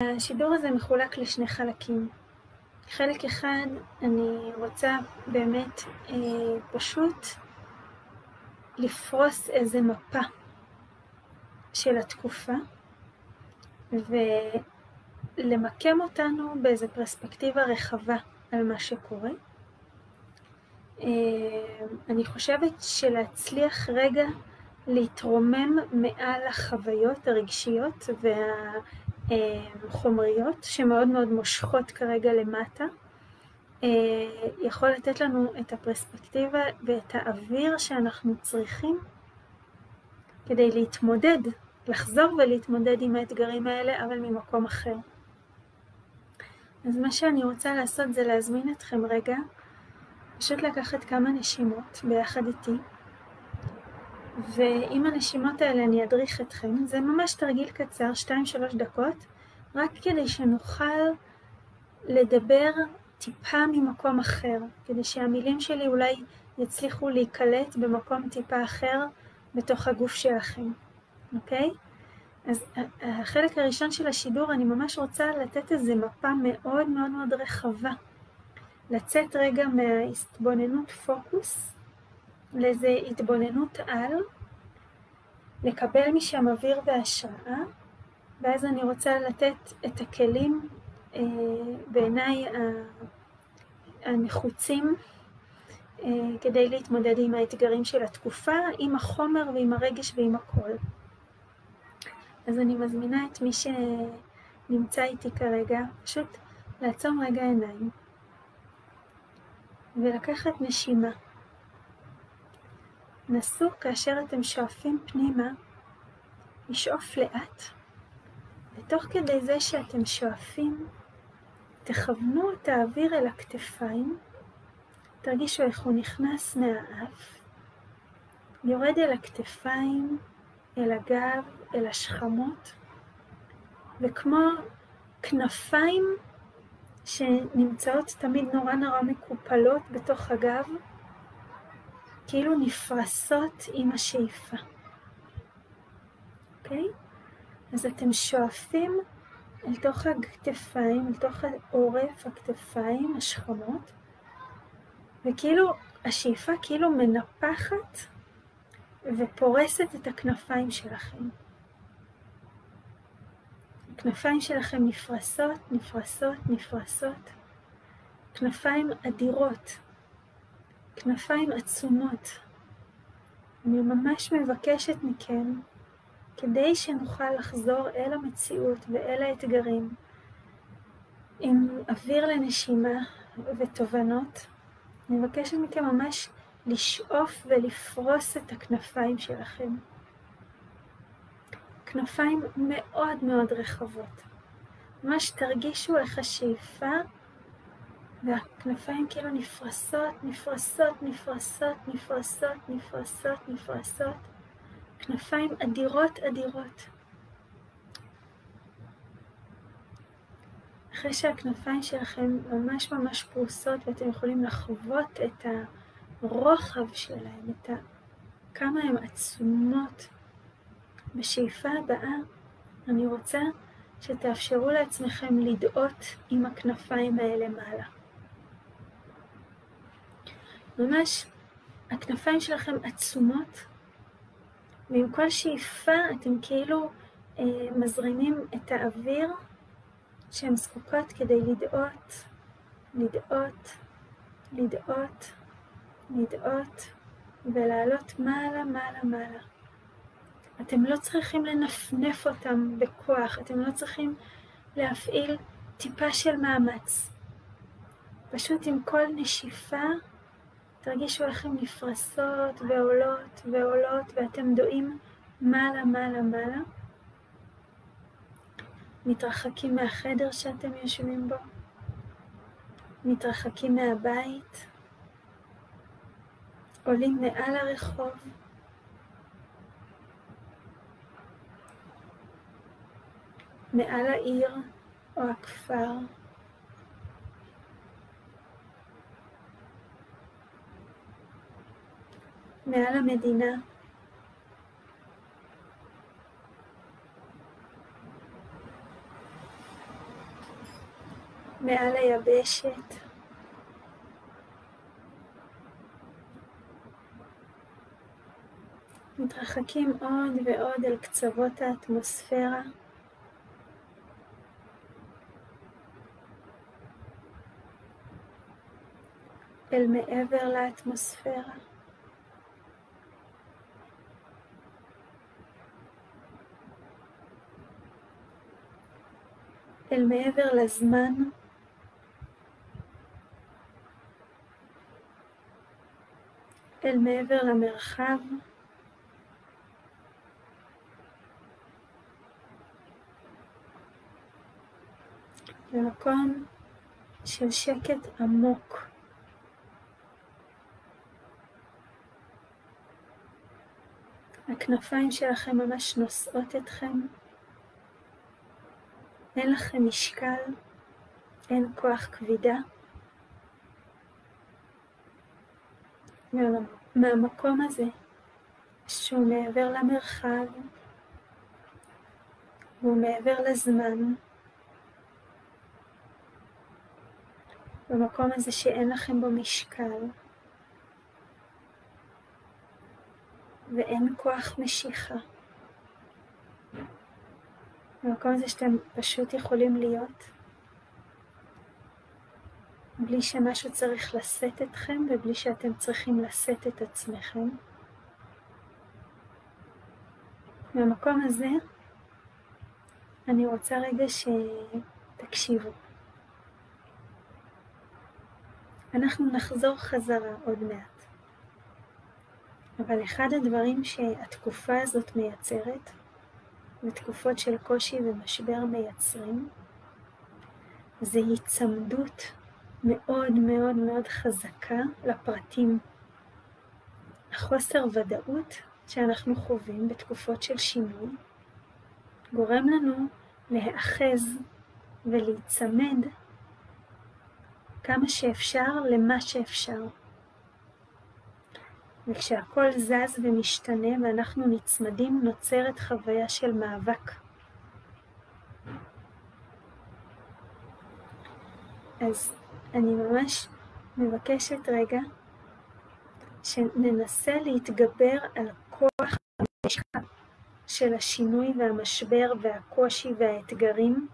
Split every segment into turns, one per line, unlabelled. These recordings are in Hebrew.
השידור הזה מחולק לשני חלקים. חלק אחד, אני רוצה באמת פשוט לפרוס איזה מפה של התקופה ולמקם אותנו באיזה פרספקטיבה רחבה על מה שקורה. אני חושבת שלהצליח רגע להתרומם מעל החוויות הרגשיות והחומריות שמאוד מאוד מושכות כרגע למטה, יכול לתת לנו את הפרספקטיבה ואת האוויר שאנחנו צריכים כדי להתמודד, לחזור ולהתמודד עם האתגרים האלה, אבל ממקום אחר. אז מה שאני רוצה לעשות זה להזמין אתכם רגע, פשוט לקחת כמה נשימות ביחד איתי, ועם הנשימות האלה אני אדריך אתכם. זה ממש תרגיל קצר, 2-3 דקות, רק כדי שנוכל לדבר טיפה ממקום אחר, כדי שהמילים שלי אולי יצליחו להיקלט במקום טיפה אחר בתוך הגוף שלכם, אוקיי? אז החלק הראשון של השידור, אני ממש רוצה לתת איזו מפה מאוד מאוד מאוד רחבה, לצאת רגע מההתבוננות פוקוס לאיזו התבוננות על, לקבל משם אוויר והשראה, ואז אני רוצה לתת את הכלים בעיניי הנחוצים כדי להתמודד עם האתגרים של התקופה, עם החומר ועם הרגש ועם הכל. אז אני מזמינה את מי שנמצא איתי כרגע, פשוט לעצום רגע עיניים ולקחת נשימה. נסו כאשר אתם שואפים פנימה, לשאוף לאט, ותוך כדי זה שאתם שואפים, תכוונו את האוויר אל הכתפיים, תרגישו איך הוא נכנס מהאף, יורד אל הכתפיים, אל הגב, אל השכמות, וכמו כנפיים שנמצאות תמיד נורא נורא מקופלות בתוך הגב, כאילו נפרסות עם השאיפה. אוקיי? אז אתם שואפים אל תוך הכתפיים, אל תוך העורף, הכתפיים, השכמות, וכאילו השאיפה כאילו מנפחת ופורסת את הכנפיים שלכם. הכנפיים שלכם נפרסות, נפרסות, נפרסות. כנפיים אדירות, כנפיים עצומות. אני ממש מבקשת מכם, כדי שנוכל לחזור אל המציאות ואל האתגרים, עם אוויר לנשימה ותובנות, אני מבקשת מכם ממש לשאוף ולפרוס את הכנפיים שלכם. כנפיים מאוד מאוד רחבות. ממש תרגישו איך השאיפה והכנפיים כאילו נפרסות, נפרסות, נפרסות, נפרסות, נפרסות, נפרסות. כנפיים אדירות אדירות. אחרי שהכנפיים שלכם ממש ממש פרוסות ואתם יכולים לחוות את הרוחב שלהם, כמה הן עצומות. בשאיפה הבאה אני רוצה שתאפשרו לעצמכם לדאות עם הכנפיים האלה מעלה. ממש הכנפיים שלכם עצומות, ועם כל שאיפה אתם כאילו מזרימים את האוויר שהן זקוקות כדי לדאות, לדאות, לדאות, לדאות, ולעלות מעלה, מעלה, מעלה. אתם לא צריכים לנפנף אותם בכוח, אתם לא צריכים להפעיל טיפה של מאמץ. פשוט עם כל נשיפה תרגישו איך הן נפרסות ועולות ועולות, ואתם דועים מעלה, מעלה, מעלה. מתרחקים מהחדר שאתם יושבים בו, מתרחקים מהבית, עולים מעל הרחוב, מעל העיר או הכפר, מעל המדינה, מעל היבשת. מתרחקים עוד ועוד אל קצוות האטמוספירה. אל מעבר לאטמוספירה. אל מעבר לזמן. אל מעבר למרחב. במקום של שקט עמוק. הכנפיים שלכם ממש נושאות אתכם. אין לכם משקל, אין כוח כבידה. מהמקום הזה, שהוא מעבר למרחב, והוא מעבר לזמן, במקום הזה שאין לכם בו משקל, ואין כוח משיכה. במקום הזה שאתם פשוט יכולים להיות, בלי שמשהו צריך לשאת אתכם, ובלי שאתם צריכים לשאת את עצמכם. מהמקום הזה, אני רוצה רגע שתקשיבו. אנחנו נחזור חזרה עוד מעט. אבל אחד הדברים שהתקופה הזאת מייצרת, ותקופות של קושי ומשבר מייצרים, זה היצמדות מאוד מאוד מאוד חזקה לפרטים. החוסר ודאות שאנחנו חווים בתקופות של שינוי, גורם לנו להאחז ולהיצמד כמה שאפשר למה שאפשר. וכשהכל זז ומשתנה ואנחנו נצמדים, נוצרת חוויה של מאבק. אז אני ממש מבקשת רגע שננסה להתגבר על כוח המשקל של השינוי והמשבר והקושי והאתגרים,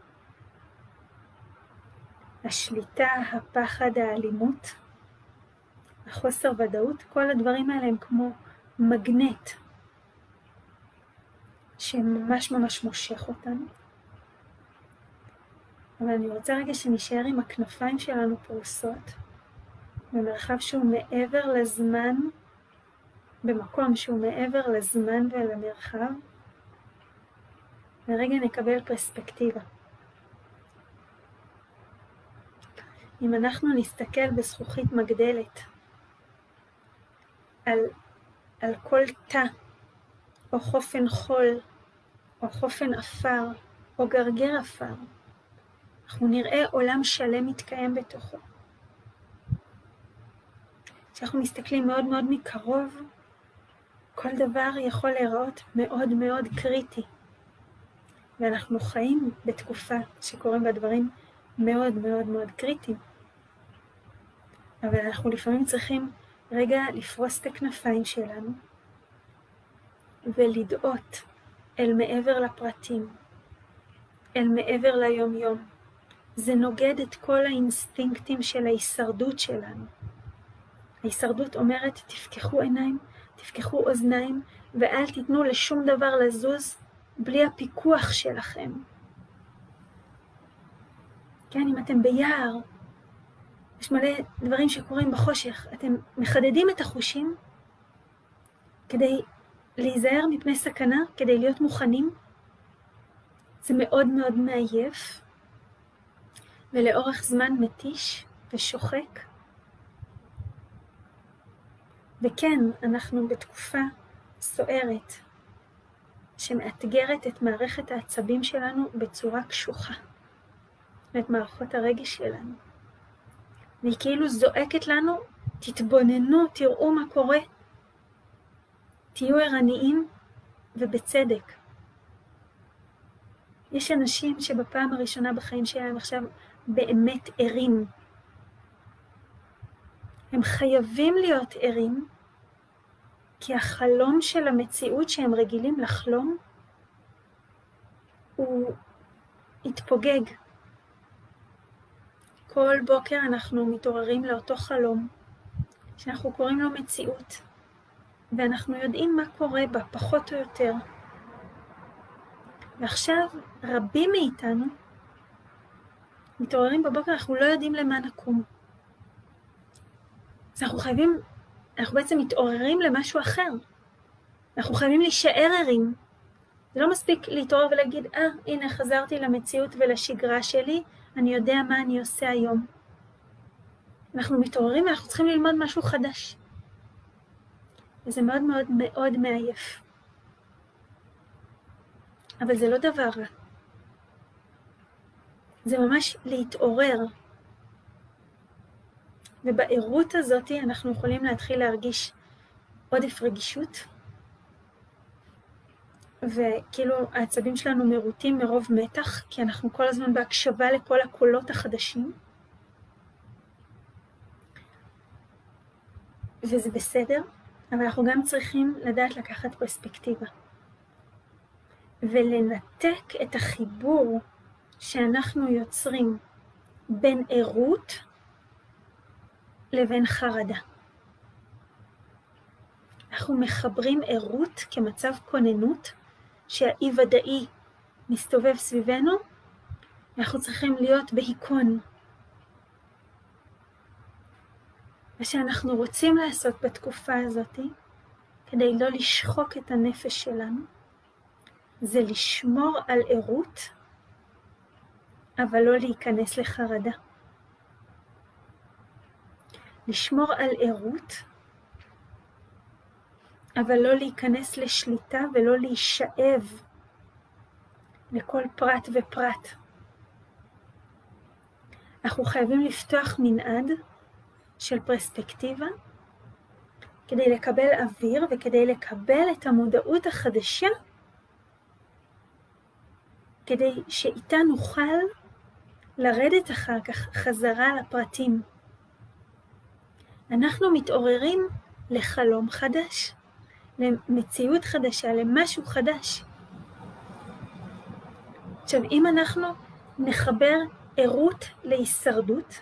השליטה, הפחד, האלימות, החוסר ודאות. כל הדברים האלה הם כמו מגנט שממש ממש מושך אותנו. אבל אני רוצה רגע שנשאר עם הכנפיים שלנו פרוסות במרחב שהוא מעבר לזמן, במקום שהוא מעבר לזמן ולמרחב, ורגע נקבל פרספקטיבה. אם אנחנו נסתכל בזכוכית מגדלת על כל תא, או חופן חול, או חופן אפר, או גרגר אפר, אנחנו נראה עולם שלם מתקיים בתוכו. כשאנחנו מסתכלים מאוד מאוד מקרוב, כל דבר יכול להיראות מאוד מאוד קריטי. ואנחנו חיים בתקופה שקורים בה דברים מאוד מאוד מאוד קריטיים. אבל אנחנו לפעמים צריכים רגע לפרוס את הכנפיים שלנו, ולדעות אל מעבר לפרטים, אל מעבר ליום-יום. זה נוגד את כל האינסטינקטים של ההישרדות שלנו. ההישרדות אומרת, תפקחו עיניים, תפקחו אוזניים, ואל תיתנו לשום דבר לזוז בלי הפיקוח שלכם. כן, אם אתם ביער, יש מלא דברים שקורים בחושך, אתם מחדדים את החושים כדי להיזהר מפני סכנה, כדי להיות מוכנים. זה מאוד מאוד מעייף, ולאורך זמן מתיש ושוחק. וכן, אנחנו בתקופה סוערת, שמאתגרת את מערכת העצבים שלנו בצורה קשוחה, ואת מערכות הרגש שלנו. והיא כאילו זועקת לנו, תתבוננו, תראו מה קורה, תהיו ערניים ובצדק. יש אנשים שבפעם הראשונה בחיים שלהם עכשיו באמת ערים. הם חייבים להיות ערים, כי החלום של המציאות שהם רגילים לחלום, הוא התפוגג. כל בוקר אנחנו מתעוררים לאותו חלום, שאנחנו קוראים לו מציאות, ואנחנו יודעים מה קורה בה, פחות או יותר. ועכשיו רבים מאיתנו מתעוררים בבוקר, אנחנו לא יודעים למה נקום. אז אנחנו בעצם מתעוררים למשהו אחר. אנחנו חייבים להישאר ערים. זה לא מספיק להתעורר ולהגיד, הנה חזרתי למציאות ולשגרה שלי, אני יודע מה אני עושה היום. אנחנו מתעוררים ואנחנו צריכים ללמוד משהו חדש. וזה מאוד מאוד מאוד מעייף. אבל זה לא דבר רע. זה ממש להתעורר. ובעירות הזאת אנחנו יכולים להתחיל להרגיש עודף רגישות, וכאילו העצבים שלנו מרוטים מרוב מתח, כי אנחנו כל הזמן בהקשבה לכל הקולות החדשים. וזה בסדר, אבל אנחנו גם צריכים לדעת לקחת פרספקטיבה. ולנתק את החיבור שאנחנו יוצרים בין עירות לבין חרדה. אנחנו מחברים עירות כמצב כוננות, שהאי ודאי מסתובב סביבנו, ואנחנו צריכים להיות בהיכון. מה שאנחנו רוצים לעשות בתקופה הזאת, כדי לא לשחוק את הנפש שלנו, זה לשמור על עירות, אבל לא להיכנס לחרדה. לשמור על עירות, אבל לא להיכנס לשליטה ולא להישאב לכל פרט ופרט. אנחנו חייבים לפתוח מנעד של פרספקטיבה, כדי לקבל אוויר וכדי לקבל את המודעות החדשה, כדי שאיתה נוכל לרדת אחר כך חזרה לפרטים. אנחנו מתעוררים לחלום חדש, למציאות חדשה, למשהו חדש. עכשיו, אם אנחנו נחבר עירות להישרדות,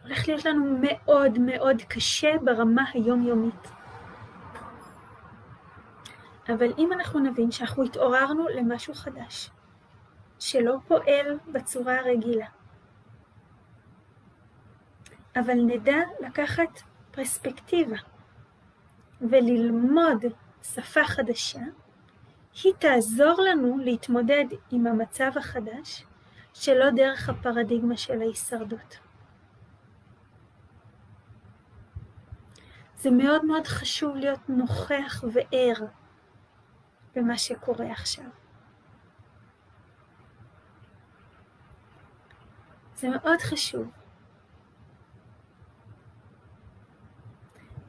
הולך להיות לנו מאוד מאוד קשה ברמה היומיומית. אבל אם אנחנו נבין שאנחנו התעוררנו למשהו חדש, שלא פועל בצורה הרגילה, אבל נדע לקחת פרספקטיבה וללמוד שפה חדשה, היא תעזור לנו להתמודד עם המצב החדש שלא דרך הפרדיגמה של ההישרדות. זה מאוד מאוד חשוב להיות נוכח וער במה שקורה עכשיו. זה מאוד חשוב.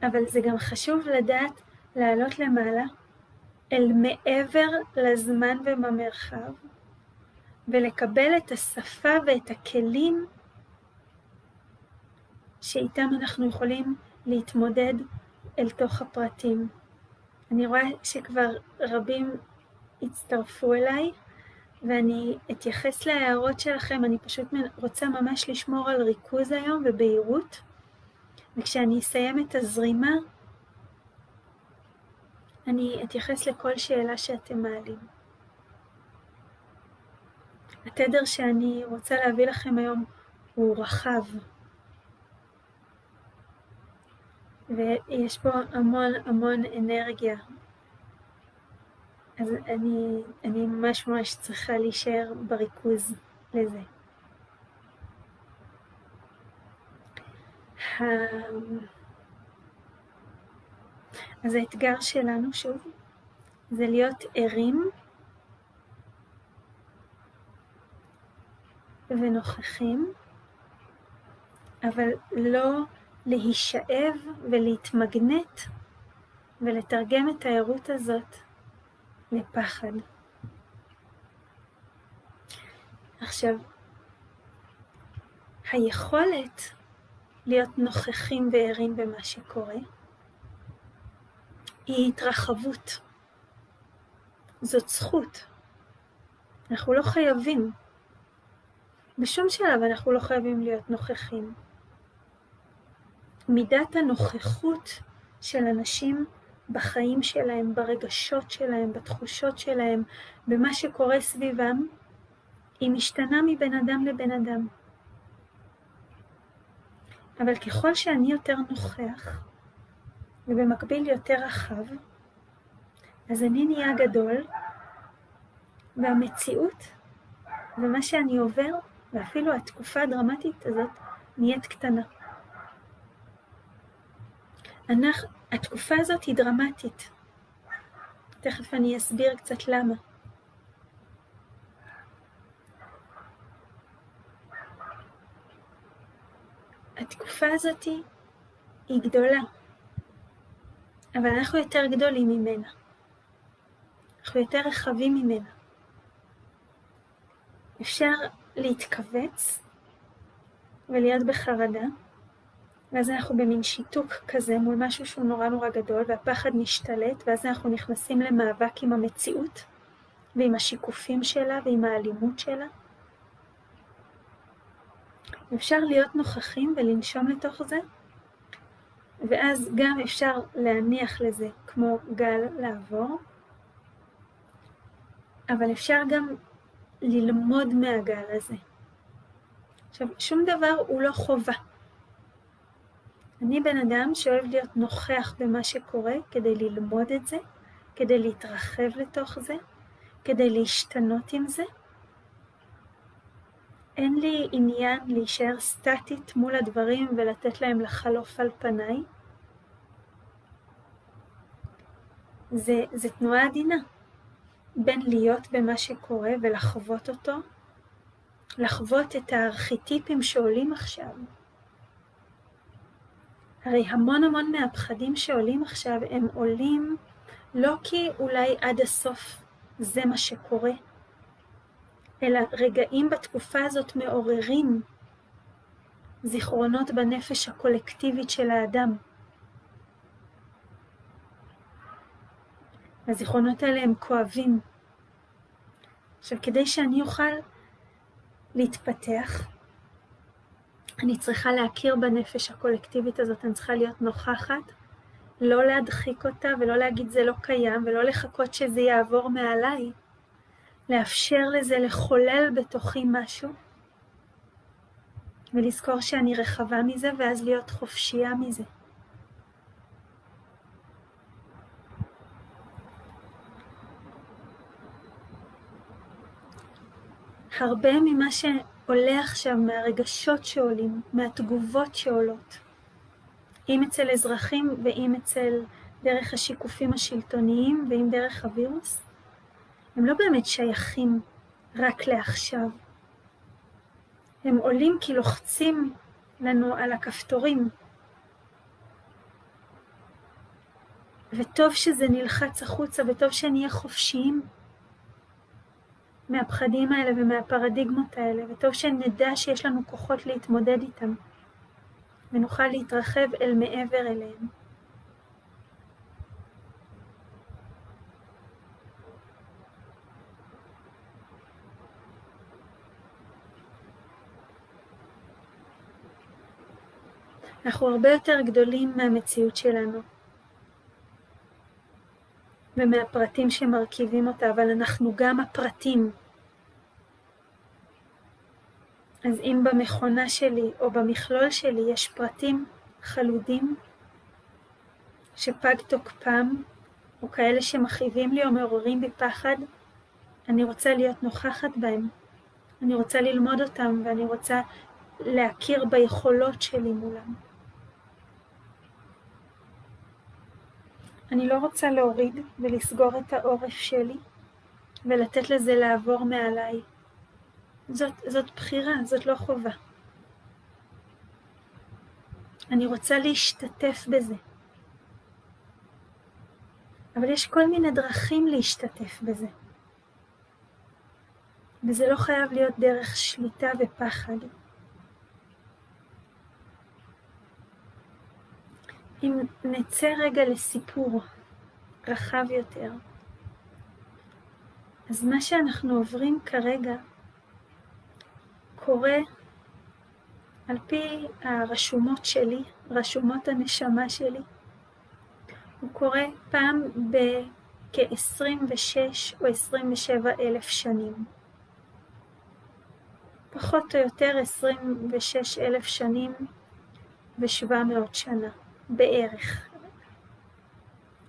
אבל זה גם חשוב לדעת לעלות למעלה אל מעבר לזמן ובמרחב, ולקבל את השפה ואת הכלים שאיתם אנחנו יכולים להתמודד אל תוך הפרטים. אני רואה שכבר רבים הצטרפו אליי, ואני אתייחס להערות שלכם. אני פשוט רוצה ממש לשמור על ריכוז היום ובהירות, וכשאני אסיים את הזרימה, אני אתייחס לכל שאלה שאתם מעלים. התדר שאני רוצה להביא לכם היום הוא רחב, ויש פה המון המון אנרגיה. אז אני ממש ממש צריכה להישאר בריכוז לזה. אז האתגר שלנו שוב, זה להיות ערים ונוכחים, אבל לא להישאב ולהתמגנט ולתרגם את הערות הזאת לפחד. עכשיו, היכולת להיות נוכחים וערים במה שקורה, היא התרחבות. זאת זכות. אנחנו לא חייבים. בשום שלב אנחנו לא חייבים להיות נוכחים. מידת הנוכחות של אנשים בחיים שלהם, ברגשות שלהם, בתחושות שלהם, במה שקורה סביבם, היא משתנה מבן אדם לבן אדם. אבל ככל שאני יותר נוכח, ובמקביל יותר רחב, אז אני נהיה גדול, והמציאות, ומה שאני עובר, ואפילו התקופה הדרמטית הזאת, נהיית קטנה. התקופה הזאת היא דרמטית. תכף אני אסביר קצת למה. התקופה הזאת היא גדולה, אבל אנחנו יותר גדולים ממנה. אנחנו יותר רחבים ממנה. אפשר להתכווץ ולהיות בחרדה, ואז אנחנו במין שיתוק כזה מול משהו שהוא נורא נורא גדול, והפחד משתלט, ואז אנחנו נכנסים למאבק עם המציאות, ועם השיקופים שלה, ועם האלימות שלה. אפשר להיות נוכחים ולנשום לתוך זה, ואז גם אפשר להניח לזה כמו גל לעבור, אבל אפשר גם ללמוד מהגל הזה. עכשיו, שום דבר הוא לא חובה. אני בן אדם שאוהב להיות נוכח במה שקורה כדי ללמוד את זה, כדי להתרחב לתוך זה, כדי להשתנות עם זה. אין לי עניין להישאר סטטית מול הדברים ולתת להם לחלוף על פניי. זה תנועה עדינה בין להיות במה שקורה ולחוות אותו, לחוות את הארכיטיפים שעולים עכשיו. הרי המון מהפחדים שעולים עכשיו הם עולים לא כי אולי עד הסוף זה מה שקורה, אלא רגעים בתקופה הזאת מעוררים זיכרונות בנפש הקולקטיבית של האדם. הזיכרונות האלה הם כואבים. עכשיו, כדי שאני אוכל להתפתח, אני צריכה להכיר בנפש הקולקטיבית הזאת, אני צריכה להיות נוכחת, לא להדחיק אותה ולא להגיד זה לא קיים, ולא לחכות שזה יעבור מעליי, לאפשר לזה לחולל בתוכי משהו, ולזכור שאני רחבה מזה, ואז להיות חופשייה מזה. הרבה ממה שעולה עכשיו מהרגשות שעולים, מהתגובות שעולות, אם אצל אזרחים ואם אצל דרך השיקופים השלטוניים ואם דרך הווירוס, הם לא באמת שייכים רק לעכשיו. הם עולים כי לוחצים לנו על הכפתורים. וטוב שזה נלחץ החוצה, וטוב שנהיה חופשיים מהפחדים האלה ומהפרדיגמות האלה, וטוב שנדע שיש לנו כוחות להתמודד איתם, ונוכל להתרחב אל מעבר אליהם. אנחנו הרבה יותר גדולים מהמציאות שלנו, ומהפרטים שמרכיבים אותה, אבל אנחנו גם הפרטים. אז אם במכונה שלי או במכלול שלי יש פרטים חלודים שפג תוקפם, או כאלה שמכאיבים לי או מעוררים בפחד, אני רוצה להיות נוכחת בהם. אני רוצה ללמוד אותם, ואני רוצה להכיר ביכולות שלי מולם. אני לא רוצה להוריד ולסגור את העורף שלי, ולתת לזה לעבור מעליי. זאת בחירה, זאת לא חובה. אני רוצה להשתתף בזה. אבל יש כל מיני דרכים להשתתף בזה. וזה לא חייב להיות דרך שליטה ופחד. אם נצא רגע לסיפור רחב יותר, אז מה שאנחנו עוברים כרגע קורה על פי הרשומות שלי, רשומות הנשמה שלי. הוא קורה פעם בכ-26 או 27 אלף שנים. פחות או יותר 26 אלף שנים ו700 שנה בערך.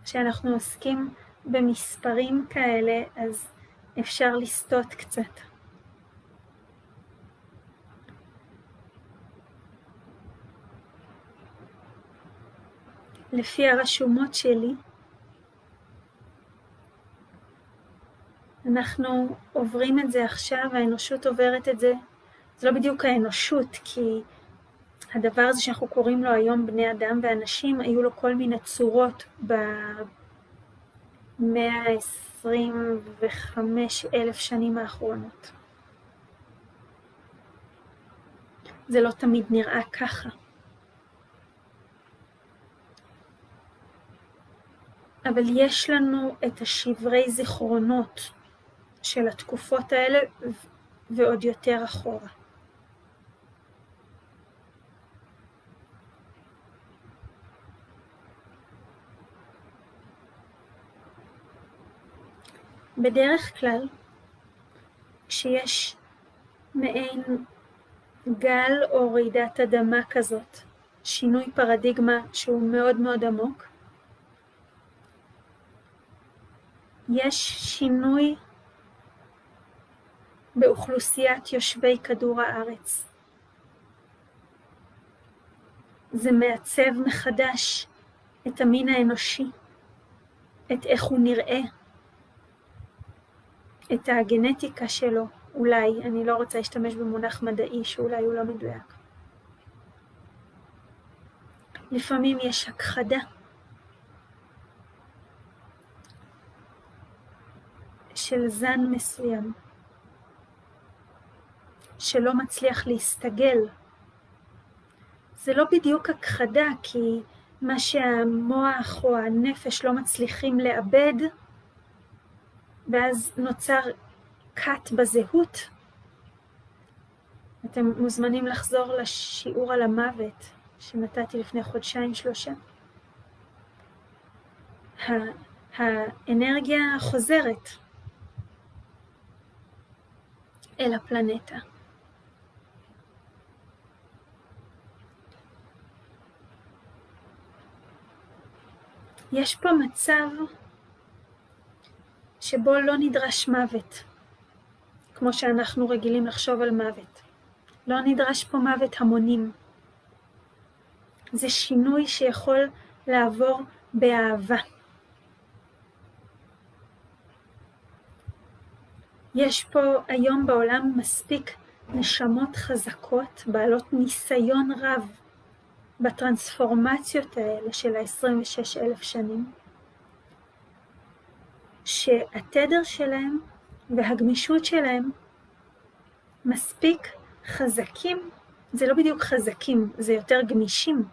כשאנחנו עוסקים במספרים כאלה, אז אפשר לסטות קצת. לפי הרשומות שלי, אנחנו עוברים את זה עכשיו, האנושות עוברת את זה. זה לא בדיוק האנושות, כי הדבר הזה שאנחנו קוראים לו היום בני אדם ואנשים, היו לו כל מיני צורות ב-125 אלף שנים האחרונות. זה לא תמיד נראה ככה. אבל יש לנו את השברי זיכרונות של התקופות האלה ועוד יותר אחורה. בדרך כלל, כשיש מעין גל או רעידת אדמה כזאת, שינוי פרדיגמה שהוא מאוד מאוד עמוק, יש שינוי באוכלוסיית יושבי כדור הארץ. זה מעצב מחדש את המין האנושי, את איך הוא נראה, את הגנטיקה שלו, אולי, אני לא רוצה להשתמש במונח מדעי שאולי הוא לא מדויק. לפעמים יש הכחדה של זן מסוים, שלא מצליח להסתגל. זה לא בדיוק הכחדה, כי מה שהמוח או הנפש לא מצליחים לאבד, ואז נוצר קט בזהות. אתם מוזמנים לחזור לשיעור על המוות שנתתי לפני חודשיים-3. האנרגיה חוזרת אל הפלנטה. יש פה מצב שבו לא נדרש מוות, כמו שאנחנו רגילים לחשוב על מוות. לא נדרש פה מוות המונים. זה שינוי שיכול לעבור באהבה. יש פה היום בעולם מספיק נשמות חזקות, בעלות ניסיון רב בטרנספורמציות האלה של ה-26 אלף שנים, שהתדר שלהם והגמישות שלהם מספיק חזקים. זה לא בדיוק חזקים, זה יותר גמישים,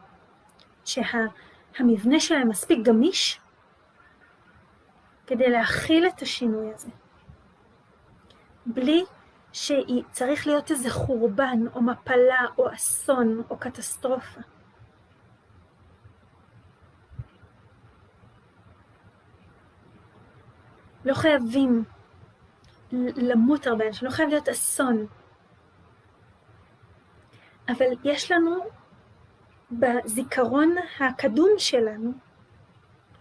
שהמבנה שלהם מספיק גמיש כדי להכיל את השינוי הזה, בלי שצריך להיות איזה חורבן או מפלה או אסון או קטסטרופה. לא חייבים למות הרבה, לא חייב להיות אסון. אבל יש לנו בזיכרון הקדום שלנו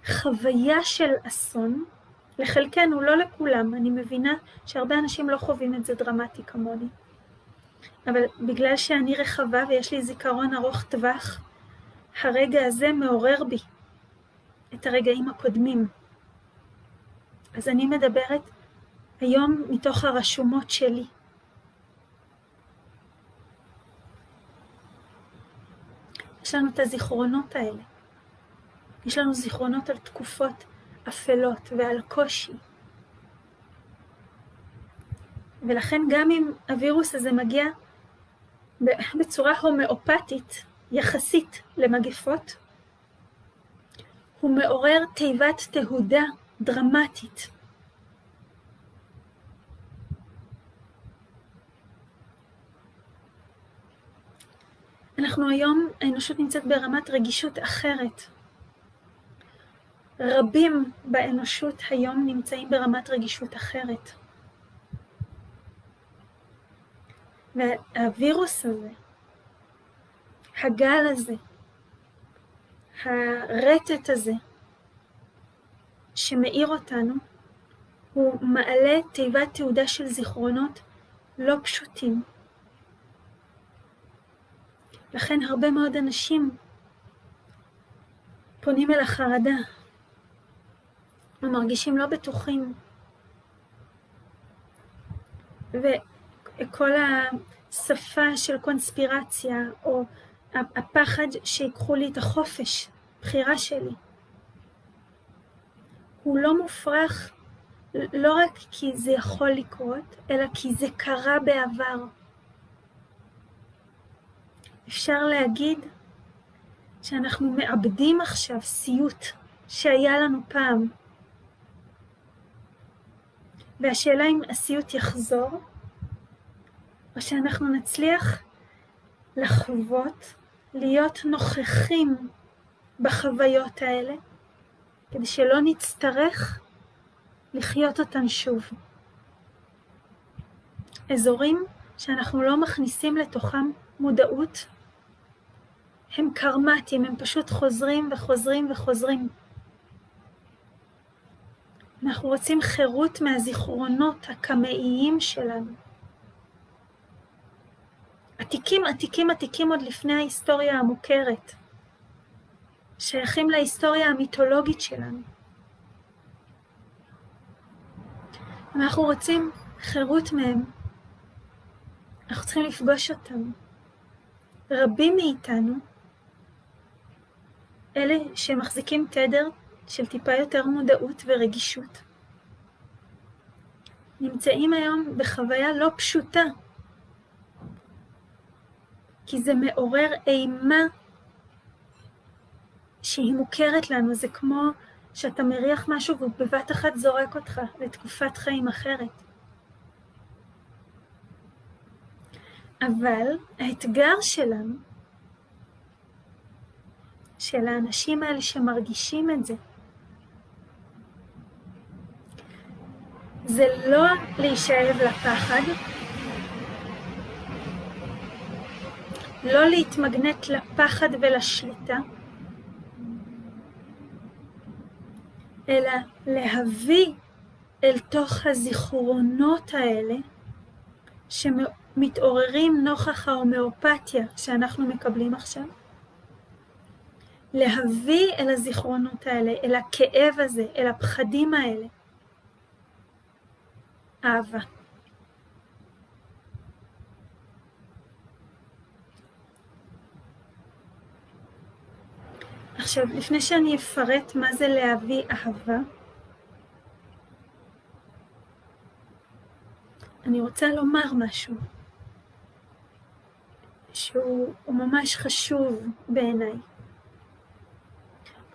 חוויה של אסון, לחלקנו, לא לכולם. אני מבינה שהרבה אנשים לא חווים את זה דרמטי כמוני. אבל בגלל שאני רחבה ויש לי זיכרון ארוך טווח, הרגע הזה מעורר בי את הרגעים הקודמים. אז אני מדברת היום מתוך הרשומות שלי. יש לנו את הזיכרונות האלה. יש לנו זיכרונות על תקופות אפלות ועל קושי. ולכן גם אם הווירוס הזה מגיע בצורה הומאופתית, יחסית למגפות, הוא מעורר תיבת תהודה דרמטית. אנחנו היום, האנושות נמצאת ברמת רגישות אחרת. רבים באנושות היום נמצאים ברמת רגישות אחרת. והווירוס הזה, הגל הזה, הרטט הזה, שמאיר אותנו, הוא מעלה תיבת תהודה של זיכרונות לא פשוטים. לכן הרבה מאוד אנשים פונים אל החרדה, ומרגישים לא בטוחים. וכל השפה של קונספירציה, או הפחד שיקחו לי את החופש, בחירה שלי, הוא לא מופרך, לא רק כי זה יכול לקרות, אלא כי זה קרה בעבר. אפשר להגיד שאנחנו מאבדים עכשיו סיוט שהיה לנו פעם. והשאלה אם הסיוט יחזור, או שאנחנו נצליח לחוות, להיות נוכחים בחוויות האלה, כדי שלא נצטרך לחיות אותן שוב. אזורים שאנחנו לא מכניסים לתוכם מודעות, הם קרמטיים, הם פשוט חוזרים וחוזרים וחוזרים. אנחנו רוצים חירות מהזיכרונות הקמאיים שלנו. עתיקים עוד לפני ההיסטוריה המוכרת. שייכים להיסטוריה המיתולוגית שלנו. אנחנו רוצים חירות מהם. אנחנו צריכים לפגוש אותם. רבים מאיתנו, אלה שמחזיקים תדר של טיפה יותר מודעות ורגישות, נמצאים היום בחוויה לא פשוטה, כי זה מעורר אימה שהיא מוכרת לנו. זה כמו שאתה מריח משהו והוא בבת אחת זורק אותך לתקופת חיים אחרת. אבל האתגר שלנו, של האנשים האלה שמרגישים את זה, זה לא להישאב לפחד, לא להתמגנט לפחד ולשליטה, אלא להביא אל תוך הזיכרונות האלה שמתעוררים נוכח ההומאופתיה שאנחנו מקבלים עכשיו, להביא אל הזיכרונות האלה, אל הכאב הזה, אל הפחדים האלה, אהבה. עכשיו, לפני שאני אפרט מה זה להביא אהבה, אני רוצה לומר משהו שהוא ממש חשוב בעיניי.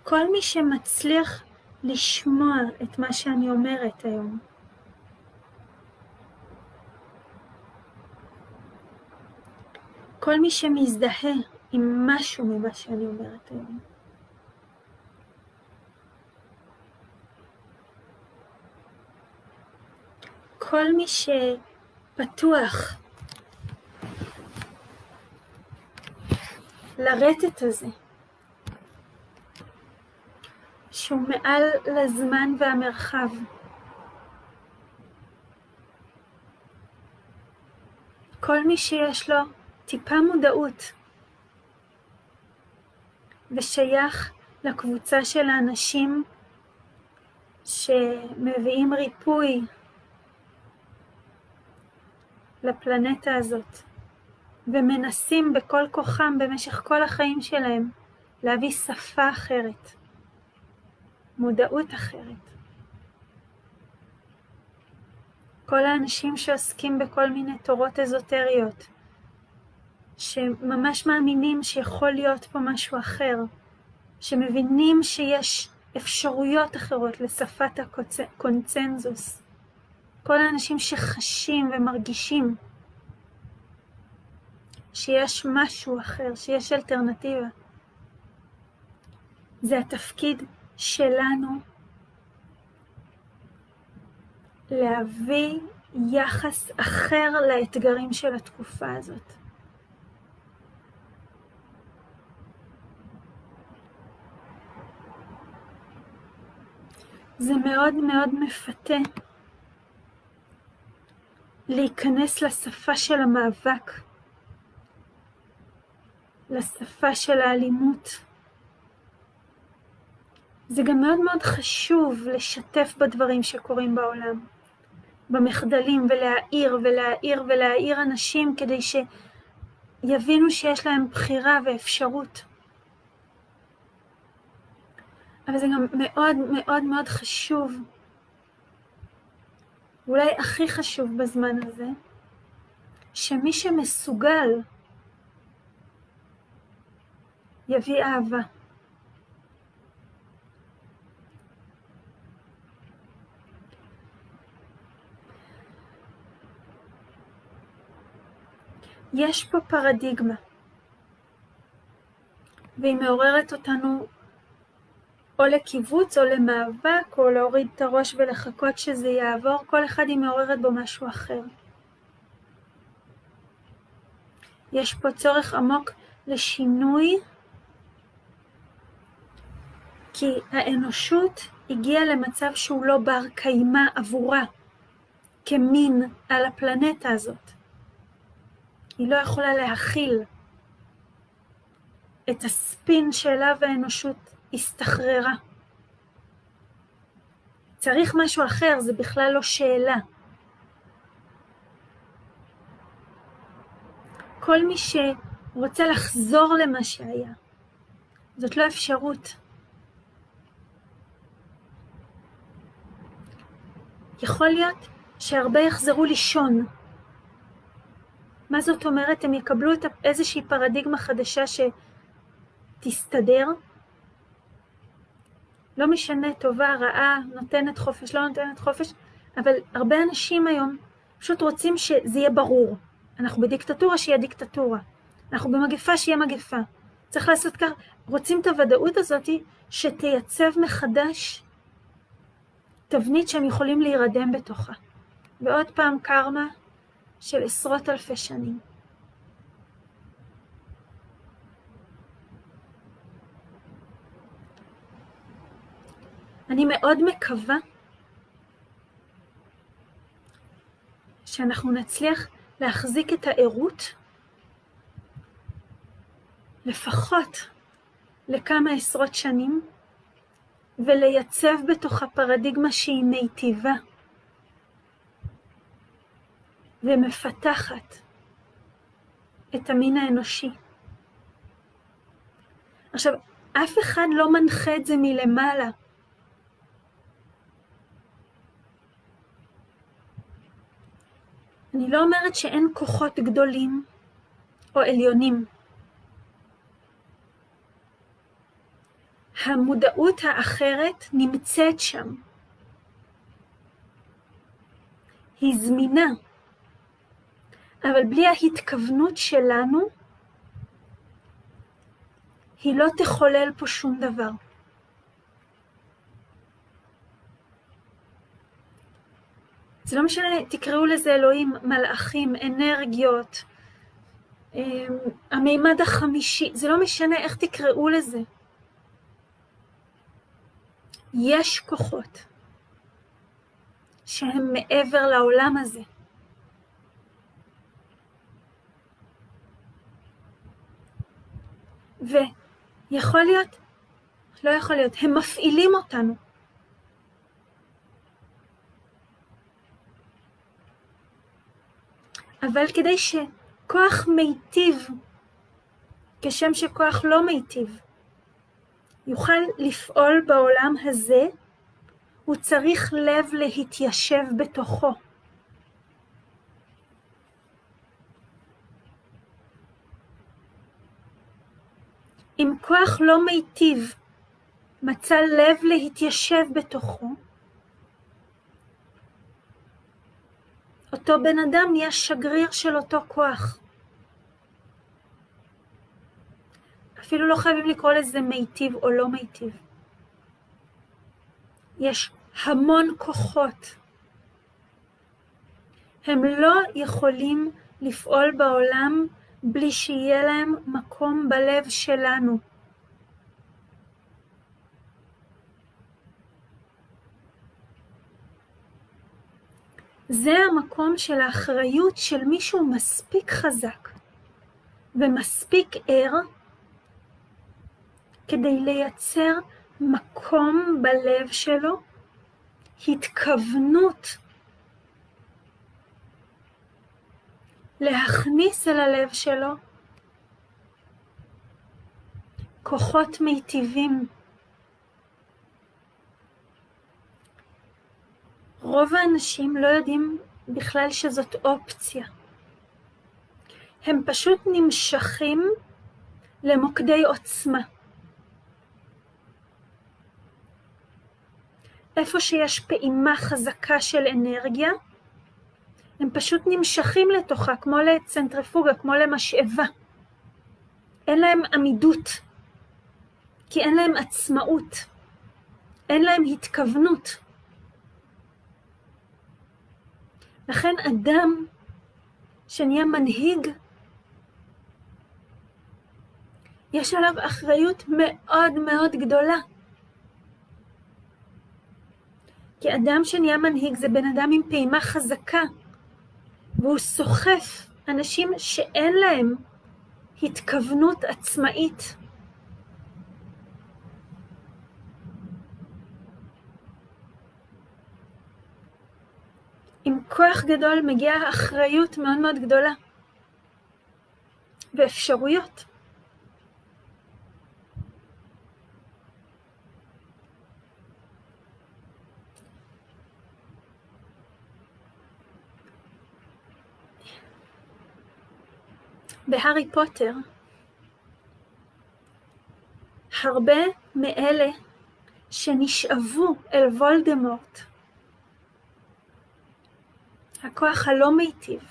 כל מי שמצליח לשמוע את מה שאני אומרת היום, כל מי שמזדהה עם משהו ממה שאני אומרת היום, כל מי שפתוח לרטט הזה, שהוא מעל לזמן והמרחב, כל מי שיש לו טיפה מודעות ושייך לקבוצה של האנשים שמביאים ריפוי לפלנטה הזאת, ומנסים בכל כוחם במשך כל החיים שלהם להביא שפה אחרת, מודעות אחרת. כל האנשים שעוסקים בכל מיני תורות אזוטריות, שממש מאמינים שיכול להיות פה משהו אחר, שמבינים שיש אפשרויות אחרות לשפת הקונצנזוס. כל האנשים שחשים ומרגישים שיש משהו אחר, שיש אלטרנטיבה. זה התפקיד שלנו להביא יחס אחר לאתגרים של התקופה הזאת. זה מאוד מאוד מפתה להיכנס לשפה של המאבק, לשפה של האלימות. זה גם מאוד מאוד חשוב לשתף בדברים שקורים בעולם, במחדלים, ולהעיר אנשים כדי שיבינו שיש להם בחירה ואפשרות. אבל זה גם מאוד מאוד מאוד חשוב, אולי הכי חשוב בזמן הזה, שמי שמסוגל יביא אהבה. יש פה פרדיגמה, והיא מעוררת אותנו או לקיבוץ או למאבק, או להוריד את הראש ולחכות שזה יעבור. כל אחד היא מעוררת בו משהו אחר. יש פה צורך עמוק לשינוי, כי האנושות הגיעה למצב שהוא לא בר קיימא עבורה, כמין על הפלנטה הזאת. היא לא יכולה להכיל את הספין שאליו האנושות הסתחררה. צריך משהו אחר, זה בכלל לא שאלה. כל מי שרוצה לחזור למה שהיה, זאת לא אפשרות. יכול להיות שהרבה יחזרו לישון. מה זאת אומרת? הם יקבלו איזושהי פרדיגמה חדשה שתסתדר. לא משנה, טובה, רעה, נותנת חופש, לא נותנת חופש, אבל הרבה אנשים היום פשוט רוצים שזה יהיה ברור. אנחנו בדיקטטורה שיהיה דיקטטורה. אנחנו במגפה שיהיה מגפה. צריך לעשות כך. רוצים את הוודאות הזאת שתייצב מחדש תבנית שהם יכולים להירדם בתוכה. ועוד פעם קרמה של עשרות אלפי שנים. אני מאוד מקווה שאנחנו נצליח להחזיק את הערות לפחות לכמה עשרות שנים, ולייצב בתוך הפרדיגמה שהיא מיטיבה ומפתחת את המין האנושי. עכשיו, אף אחד לא מנחה את זה מלמעלה. אני לא אומרת שאין כוחות גדולים או עליונים. המודעות האחרת נמצאת שם. היא זמינה. אבל בלי ההתכוונות שלנו, היא לא תחולל פה שום דבר. זה לא משנה, תקראו לזה אלוהים, מלאכים, אנרגיות, המימד החמישי, זה לא משנה איך תקראו לזה. יש כוחות שהם מעבר לעולם הזה. ויכול להיות, לא יכול להיות, הם מפעילים אותנו. אבל כדי שכוח מיטיב, כשם שכוח לא מיטיב, יוכל לפעול בעולם הזה, הוא צריך לב להתיישב בתוכו. אם כוח לא מיטיב מצא לב להתיישב בתוכו, אותו בן אדם נהיה שגריר של אותו כוח. אפילו לא חייבים לקרוא לזה מיטיב או לא מיטיב. יש המון כוחות. הם לא יכולים לפעול בעולם בלי שיהיה להם מקום בלב שלנו. זה המקום של האחריות של מישהו מספיק חזק ומספיק ער כדי לייצר מקום בלב שלו, התכוונות להכניס אל הלב שלו כוחות מיטיבים. רוב האנשים לא יודעים בכלל שזאת אופציה. הם פשוט נמשכים למוקדי עוצמה. איפה שיש פעימה חזקה של אנרגיה, הם פשוט נמשכים לתוכה, כמו לצנטריפוגה, כמו למשאבה. אין להם עמידות, כי אין להם עצמאות, אין להם התכוונות. לכן אדם שנהיה מנהיג, יש עליו אחריות מאוד מאוד גדולה. כי אדם שנהיה מנהיג זה בן אדם עם פעימה חזקה, והוא סוחף אנשים שאין להם התכוונות עצמאית. עם כוח גדול מגיעה אחריות מאוד מאוד גדולה, ואפשרויות. בהארי פוטר, הרבה מאלה שנשאבו אל וולדמורט, הכוח הלא מיטיב,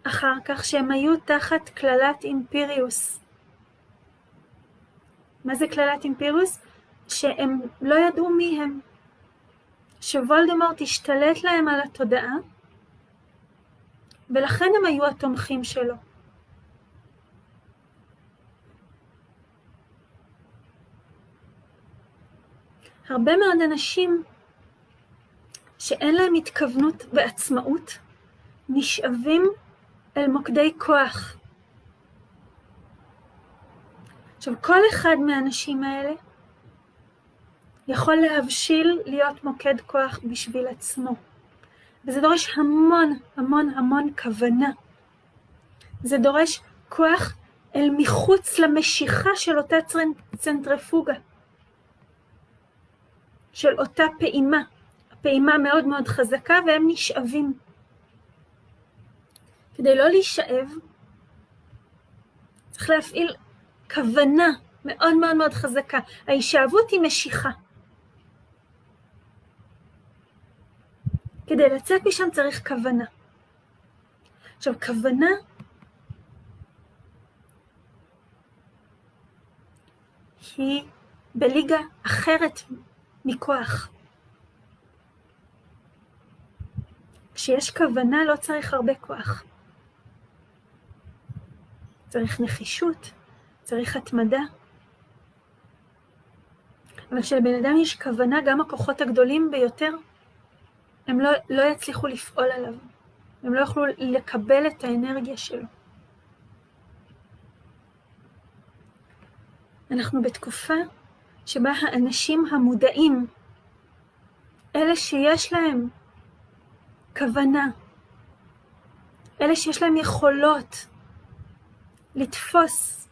אחר כך שהם היו תחת כללת אימפיריוס. מה זה כללת אימפיריוס? שהם לא ידעו מי הם. שוולדמורט השתלט להם על התודעה, ולכן הם היו התומכים שלו. הרבה מאוד אנשים שאין להם התכוונות ועצמאות, נשאבים אל מוקדי כוח. עכשיו, כל אחד מהאנשים האלה יכול להבשיל להיות מוקד כוח בשביל עצמו. וזה דורש המון המון המון כוונה. זה דורש כוח אל מחוץ למשיכה של אותה צנטריפוגה. של אותה פעימה. הפעימה מאוד מאוד חזקה והם נשאבים. כדי לא להישאב, צריך להפעיל כוונה מאוד מאוד מאוד חזקה. ההישאבות היא משיכה. כדי לצאת משם צריך כוונה. עכשיו, כוונה היא בליגה אחרת מכוח. כשיש כוונה לא צריך הרבה כוח. צריך נחישות, צריך התמדה. אבל כשלבן אדם יש כוונה, גם הכוחות הגדולים ביותר, הם לא יצליחו לפעול עליו. הם לא יוכלו לקבל את האנרגיה שלו. אנחנו בתקופה שבה האנשים המודעים, אלה שיש להם כוונה, אלה שיש להם יכולות לתפוס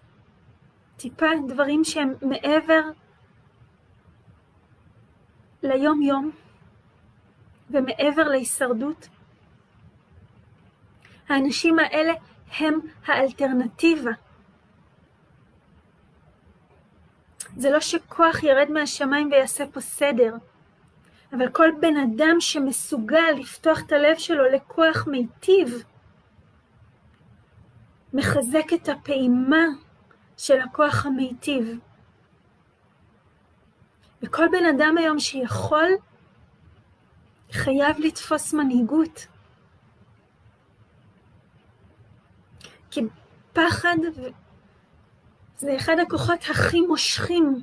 טיפה דברים שהם מעבר ליום יום ומעבר להישרדות, האנשים האלה הם האלטרנטיבה. זה לא שכוח ירד מהשמיים ויעשה פה סדר, אבל כל בן אדם שמסוגל לפתוח את הלב שלו לכוח מיטיב, מחזק את הפעימה של הכוח המיטיב. וכל בן אדם היום שיכול, חייב לתפוס מנהיגות. כי פחד זה אחד הכוחות הכי מושכים.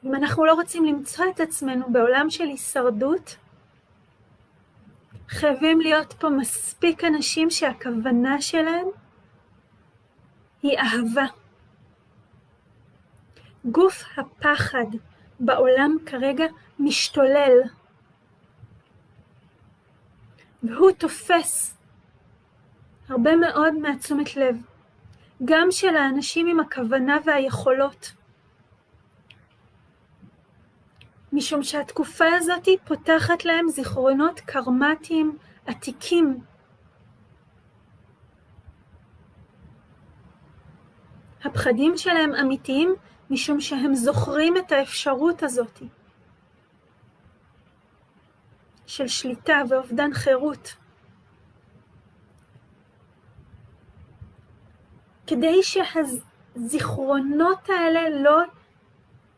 אם אנחנו לא רוצים למצוא את עצמנו בעולם של הישרדות, חייבים להיות פה מספיק אנשים שהכוונה שלהם היא אהבה. גוף הפחד בעולם כרגע משתולל, והוא תופס הרבה מאוד מעצומת לב, גם של האנשים עם הכוונה והיכולות. משום שהתקופה הזאת פותחת להם זיכרונות קרמטיים עתיקים. הפחדים שלהם אמיתיים משום שהם זוכרים את האפשרות הזאת של שליטה ואובדן חירות. כדי שהזיכרונות האלה לא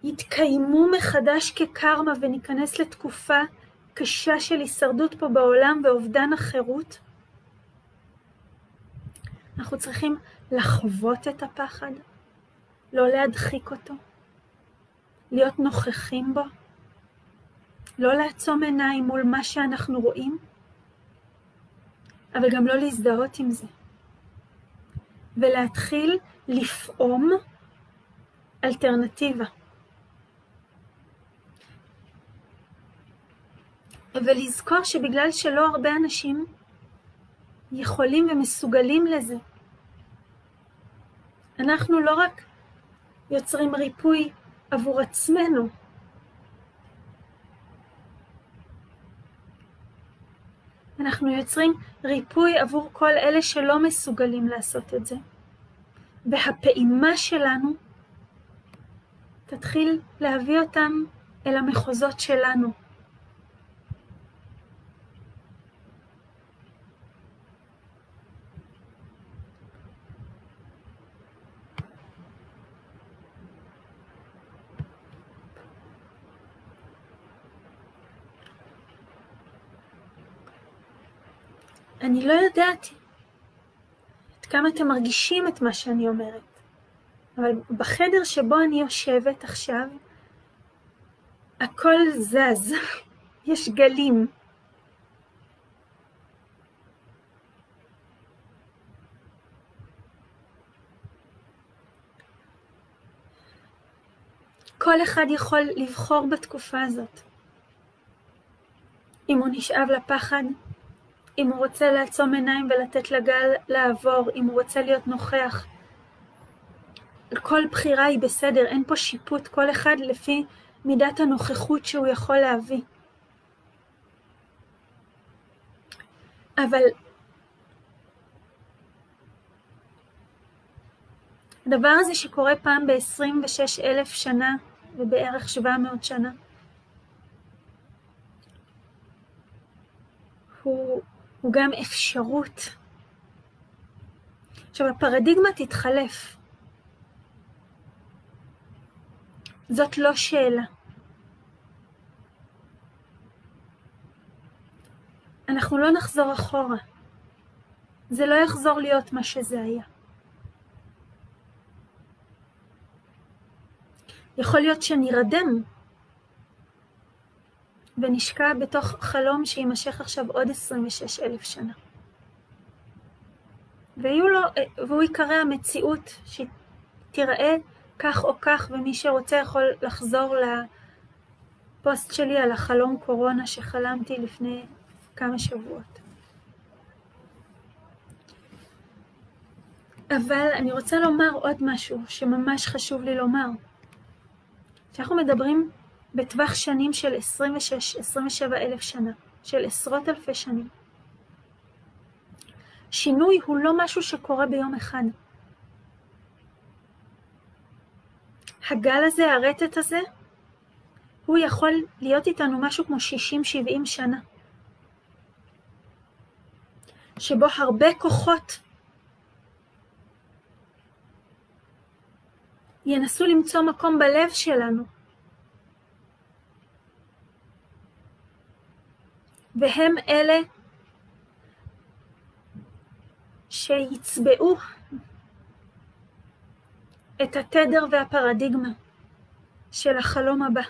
יתקיימו מחדש כקרמה וניכנס לתקופה קשה של הישרדות פה בעולם ואובדן החירות, אנחנו צריכים לחוות את הפחד, לא להדחיק אותו, להיות נוכחים בו, לא לעצום עיניים מול מה שאנחנו רואים, אבל גם לא להזדהות עם זה, ולהתחיל לפעום אלטרנטיבה. ולזכור שבגלל שלא הרבה אנשים יכולים ומסוגלים לזה, אנחנו לא רק יוצרים ריפוי עבור עצמנו, אנחנו יוצרים ריפוי עבור כל אלה שלא מסוגלים לעשות את זה. והפעימה שלנו תתחיל להביא אותם אל המחוזות שלנו. אני לא יודעת עד כמה אתם מרגישים את מה שאני אומרת, אבל בחדר שבו אני יושבת עכשיו, הכל זז, יש גלים. כל אחד יכול לבחור בתקופה הזאת. אם הוא נשאב לפחד, אם הוא רוצה לעצום עיניים ולתת לגל לעבור, אם הוא רוצה להיות נוכח. כל בחירה היא בסדר, אין פה שיפוט, כל אחד לפי מידת הנוכחות שהוא יכול להביא. אבל הדבר הזה שקורה פעם ב-26,000 שנה ובערך 700 שנה, הוא גם אפשרות. עכשיו הפרדיגמה תתחלף. זאת לא שאלה. אנחנו לא נחזור אחורה. זה לא יחזור להיות מה שזה היה. יכול להיות שנרדם ונשקע בתוך חלום שימשך עכשיו עוד 26,000 שנה. והוא יקרא המציאות שתראה כך או כך, ומי שרוצה יכול לחזור לפוסט שלי על החלום קורונה שחלמתי לפני כמה שבועות. אבל אני רוצה לומר עוד משהו שממש חשוב לי לומר. שאנחנו מדברים בטווח שנים של 26-27 אלף שנה, של עשרות אלפי שנים. שינוי הוא לא משהו שקורה ביום אחד. הגל הזה, הרטט הזה, הוא יכול להיות איתנו משהו כמו 60-70 שנה. שבו הרבה כוחות ינסו למצוא מקום בלב שלנו. והם אלה שיצבעו את התדר והפרדיגמה של החלום הבא.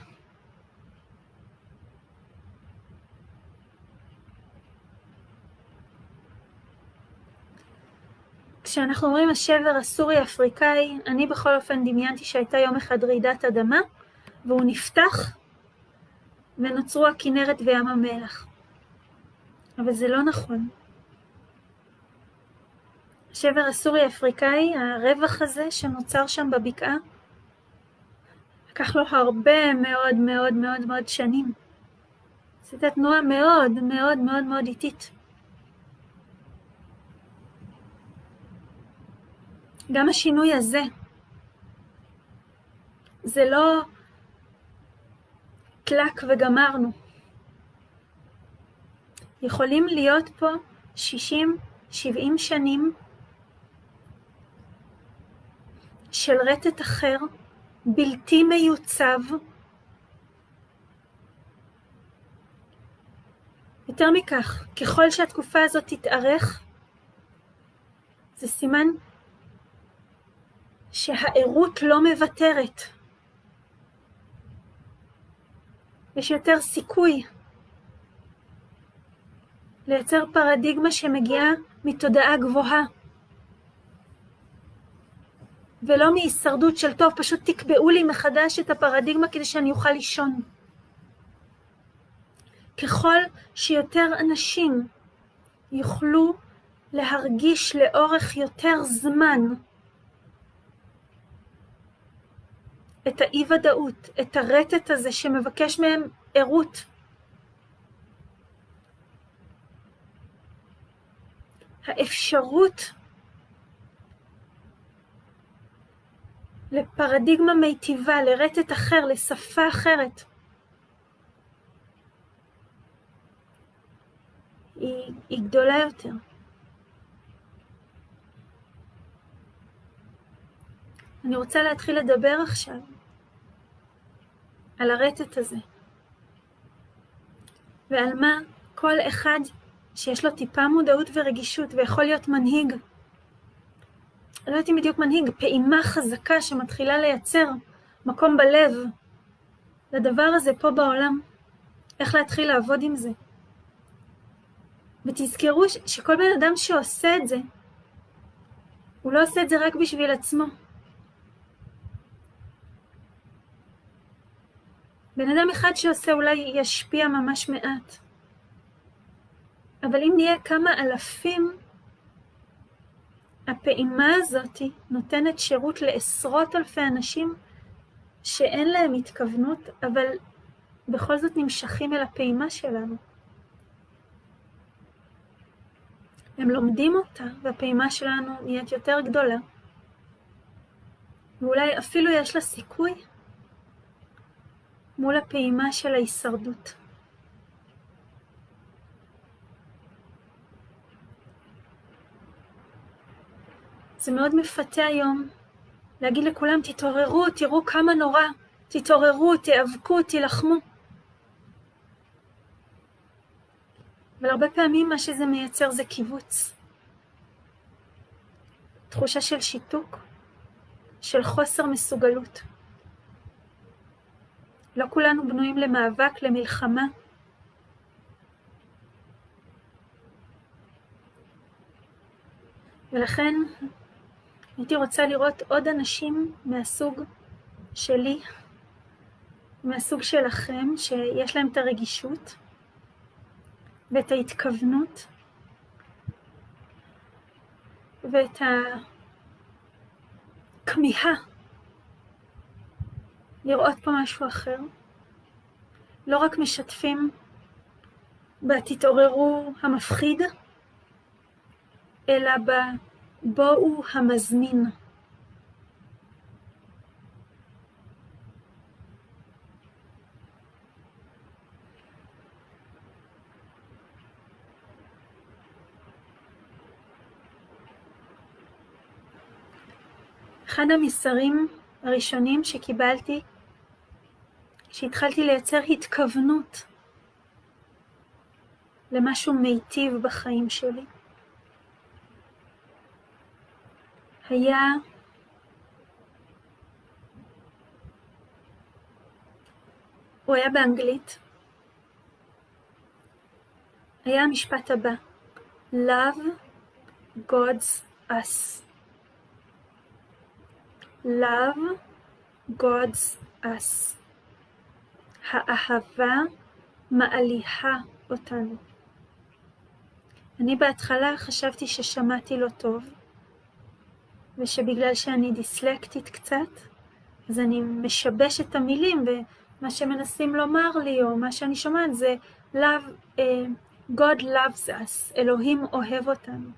כשאנחנו אומרים השבר הסורי-אפריקאי, אני בכל אופן דמיינתי שהייתה יום אחד רעידת אדמה, והוא נפתח ונוצרו הכנרת וים המלח. אבל זה לא נכון. השבר הסורי-אפריקאי, הרווח הזה שנוצר שם בבקעה, לקח לו הרבה מאוד מאוד מאוד מאוד שנים. זו הייתה תנועה מאוד מאוד מאוד מאוד איטית. גם השינוי הזה, זה לא קלק וגמרנו. יכולים להיות פה 60-70 שנים של רטט אחר, בלתי מיוצב. יותר מכך, ככל שהתקופה הזאת תתארך, זה סימן שהעירות לא מוותרת. יש יותר סיכוי לייצר פרדיגמה שמגיעה מתודעה גבוהה, ולא מהישרדות של טוב, פשוט תקבעו לי מחדש את הפרדיגמה כדי שאני אוכל לישון. ככל שיותר אנשים יוכלו להרגיש לאורך יותר זמן את האי-ודאות, את הרטט הזה שמבקש מהם עירות, האפשרות לפרדיגמה מיטיבה, לרטט אחר, לשפה אחרת, היא גדולה יותר. אני רוצה להתחיל לדבר עכשיו על הרטט הזה, ועל מה כל אחד שיש לו טיפה מודעות ורגישות ויכול להיות מנהיג, לא יודעת אם בדיוק מנהיג, פעימה חזקה שמתחילה לייצר מקום בלב לדבר הזה פה בעולם, איך להתחיל לעבוד עם זה. ותזכרו שכל בן אדם שעושה את זה, הוא לא עושה את זה רק בשביל עצמו. בן אדם אחד שעושה אולי ישפיע ממש מעט. אבל אם נהיה כמה אלפים, הפעימה הזאת נותנת שירות לעשרות אלפי אנשים שאין להם התכוונות, אבל בכל זאת נמשכים אל הפעימה שלנו. הם לומדים אותה, והפעימה שלנו נהיית יותר גדולה. ואולי אפילו יש לה סיכוי מול הפעימה של ההישרדות. זה מאוד מפתה היום להגיד לכולם, תתעוררו, תראו כמה נורא, תתעוררו, תיאבקו, תילחמו. אבל הרבה פעמים מה שזה מייצר זה קיבוץ. תחושה של שיתוק, של חוסר מסוגלות. לא כולנו בנויים למאבק, למלחמה. ולכן הייתי רוצה לראות עוד אנשים מהסוג שלי, מהסוג שלכם, שיש להם את הרגישות ואת ההתכוונות ואת הכמיהה לראות פה משהו אחר. לא רק משתפים בתתעוררו המפחיד, אלא בבואו המזמין. אחד המסרים הראשונים שקיבלתי, שהתחלתי לייצר התכוונות למשהו מיטיב בחיים שלי, הוא היה באנגלית. היה המשפט הבא: Love God's us. Love God's us. האהבה מעליחה אותנו. אני בהתחלה חשבתי ששמעתי לא טוב, ושבגלל שאני דיסלקטית קצת, אז אני משבש את המילים, ומה שמנסים לומר לי, או מה שאני שומעת, זה God loves us, אלוהים אוהב אותנו.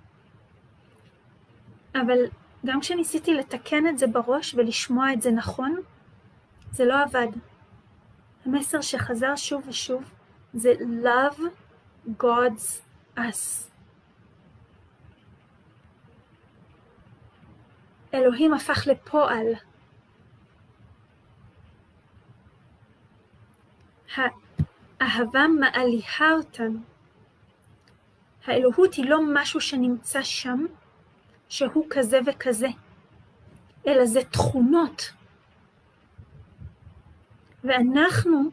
אבל גם כשניסיתי לתקן את זה בראש ולשמוע את זה נכון, זה לא עבד. המסר שחזר שוב ושוב זה love God's us. אלוהים הפך לפועל. האהבה מעליחה אותנו. האלוהות היא לא משהו שנמצא שם, שהוא כזה וכזה, אלא זה תכונות. ואנחנו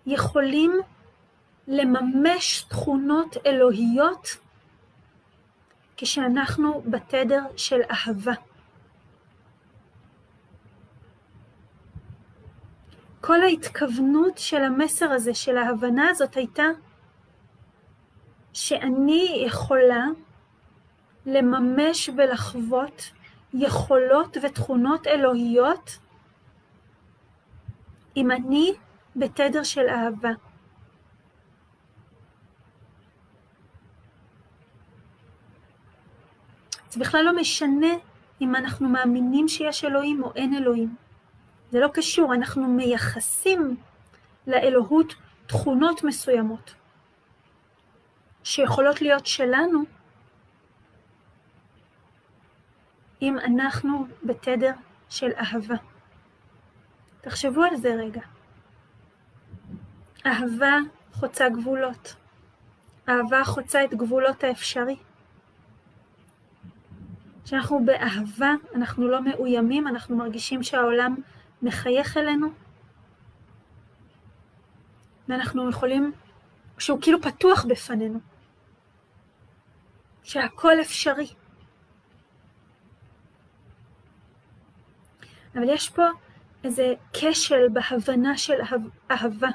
יכולים לממש תכונות אלוהיות כשאנחנו בתדר של אהבה. כל ההתכוונות של המסר הזה, של ההבנה הזאת, הייתה שאני יכולה לממש ולחוות יכולות ותכונות אלוהיות אם אני בתדר של אהבה. זה בכלל לא משנה אם אנחנו מאמינים שיש אלוהים או אין אלוהים. זה לא קשור, אנחנו מייחסים לאלוהות תכונות מסוימות שיכולות להיות שלנו אם אנחנו בתדר של אהבה. תחשבו על זה רגע. אהבה חוצה גבולות. אהבה חוצה את גבולות האפשרי. כשאנחנו באהבה, אנחנו לא מאוימים, אנחנו מרגישים שהעולם מחייך אלינו, ואנחנו יכולים, שהוא כאילו פתוח בפנינו, שהכל אפשרי. אבל יש פה איזה כשל בהבנה של אהבה.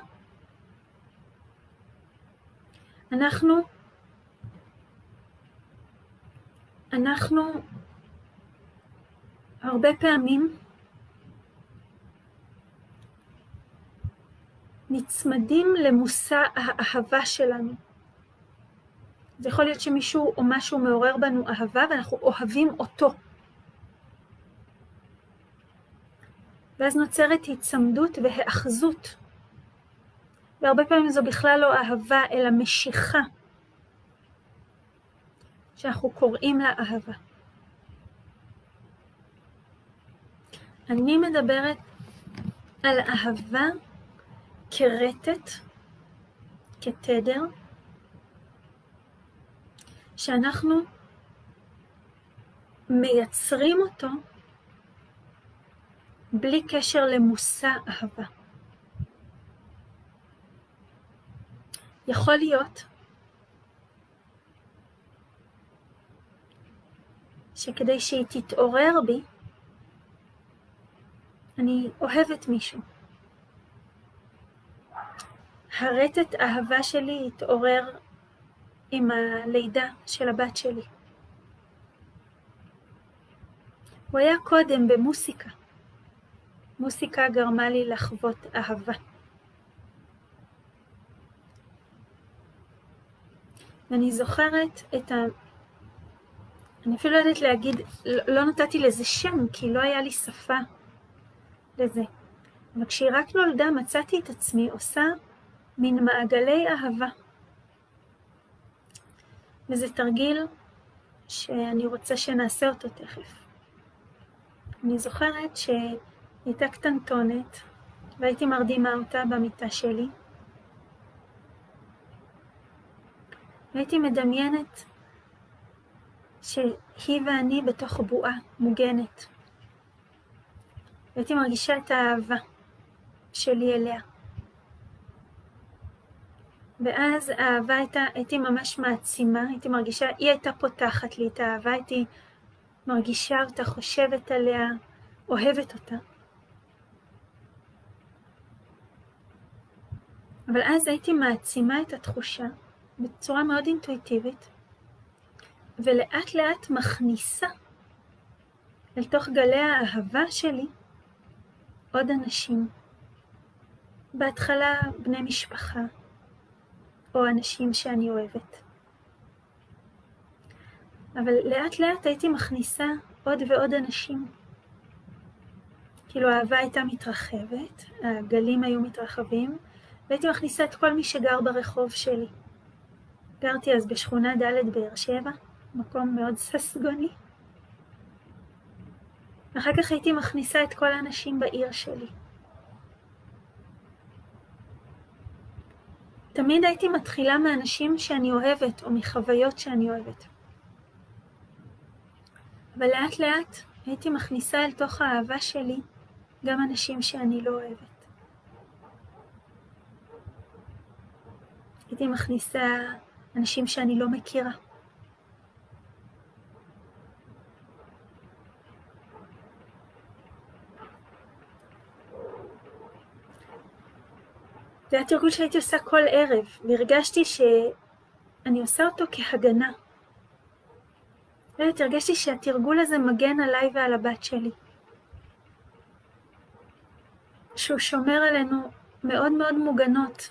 אנחנו הרבה פעמים נצמדים למושא האהבה שלנו. זה יכול להיות שמישהו או משהו מעורר בנו אהבה ואנחנו אוהבים אותו. ואז נוצרת הצמדות והאחזות. והרבה פעמים זו בכלל לא אהבה אלא משיכה. שאנחנו קוראים לה אהבה. אני מדברת על אהבה כרטט, כתדר, שאנחנו מייצרים אותו בלי קשר למושא אהבה. יכול להיות שכדי שהיא תתעורר בי, אני אוהבת מישהו. הרטט אהבה שלי התעורר עם הלידה של הבת שלי. הוא היה קודם במוסיקה. מוסיקה גרמה לי לחוות אהבה. ואני זוכרת את אני אפילו לא יודעת להגיד, לא נתתי לזה שם, כי לא היה לי שפה לזה. אבל כשהיא רק נולדה, מצאתי את עצמי עושה מין מעגלי אהבה. וזה תרגיל שאני רוצה שנעשה אותו תכף. אני זוכרת שהיא הייתה קטנטונת, והייתי מרדימה אותה במיטה שלי. והייתי מדמיינת שהיא ואני בתוך בועה מוגנת. והייתי מרגישה את האהבה שלי אליה. ואז האהבה הייתי ממש מעצימה, הייתי מרגישה, היא הייתה פותחת לי את האהבה, הייתי מרגישה אותה, חושבת עליה, אוהבת אותה. אבל אז הייתי מעצימה את התחושה בצורה מאוד אינטואיטיבית, ולאט לאט מכניסה אל תוך גלי האהבה שלי עוד אנשים. בהתחלה בני משפחה, או אנשים שאני אוהבת. אבל לאט לאט הייתי מכניסה עוד ועוד אנשים. כאילו האהבה הייתה מתרחבת, הגלים היו מתרחבים, והייתי מכניסה את כל מי שגר ברחוב שלי. גרתי אז בשכונה ד' באר שבע, מקום מאוד ססגוני. ואחר כך הייתי מכניסה את כל האנשים בעיר שלי. תמיד הייתי מתחילה מאנשים שאני אוהבת, או מחוויות שאני אוהבת. אבל לאט לאט הייתי מכניסה אל תוך האהבה שלי גם אנשים שאני לא אוהבת. הייתי מכניסה אנשים שאני לא מכירה. זה היה תרגול שהייתי עושה כל ערב, והרגשתי שאני עושה אותו כהגנה. הרגשתי שהתרגול הזה מגן עליי ועל הבת שלי. שהוא שומר עלינו מאוד מאוד מוגנות.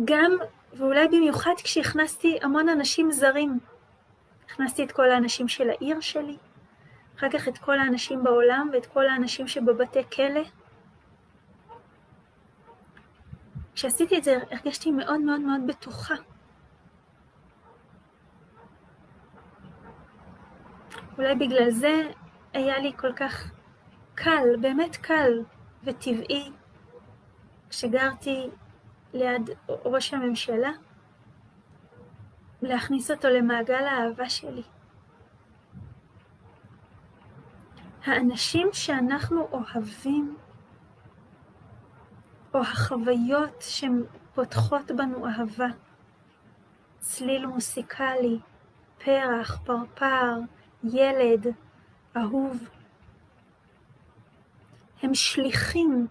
גם, ואולי במיוחד כשהכנסתי המון אנשים זרים. הכנסתי את כל האנשים של העיר שלי, אחר כך את כל האנשים בעולם ואת כל האנשים שבבתי כלא. כשעשיתי את זה הרגשתי מאוד מאוד מאוד בטוחה. אולי בגלל זה היה לי כל כך קל, באמת קל וטבעי, כשגרתי ליד ראש הממשלה, להכניס אותו למעגל האהבה שלי. האנשים שאנחנו אוהבים, או החוויות שפותחות בנו אהבה, צליל מוסיקלי, פרח, פרפר, ילד, אהוב, הם שליחים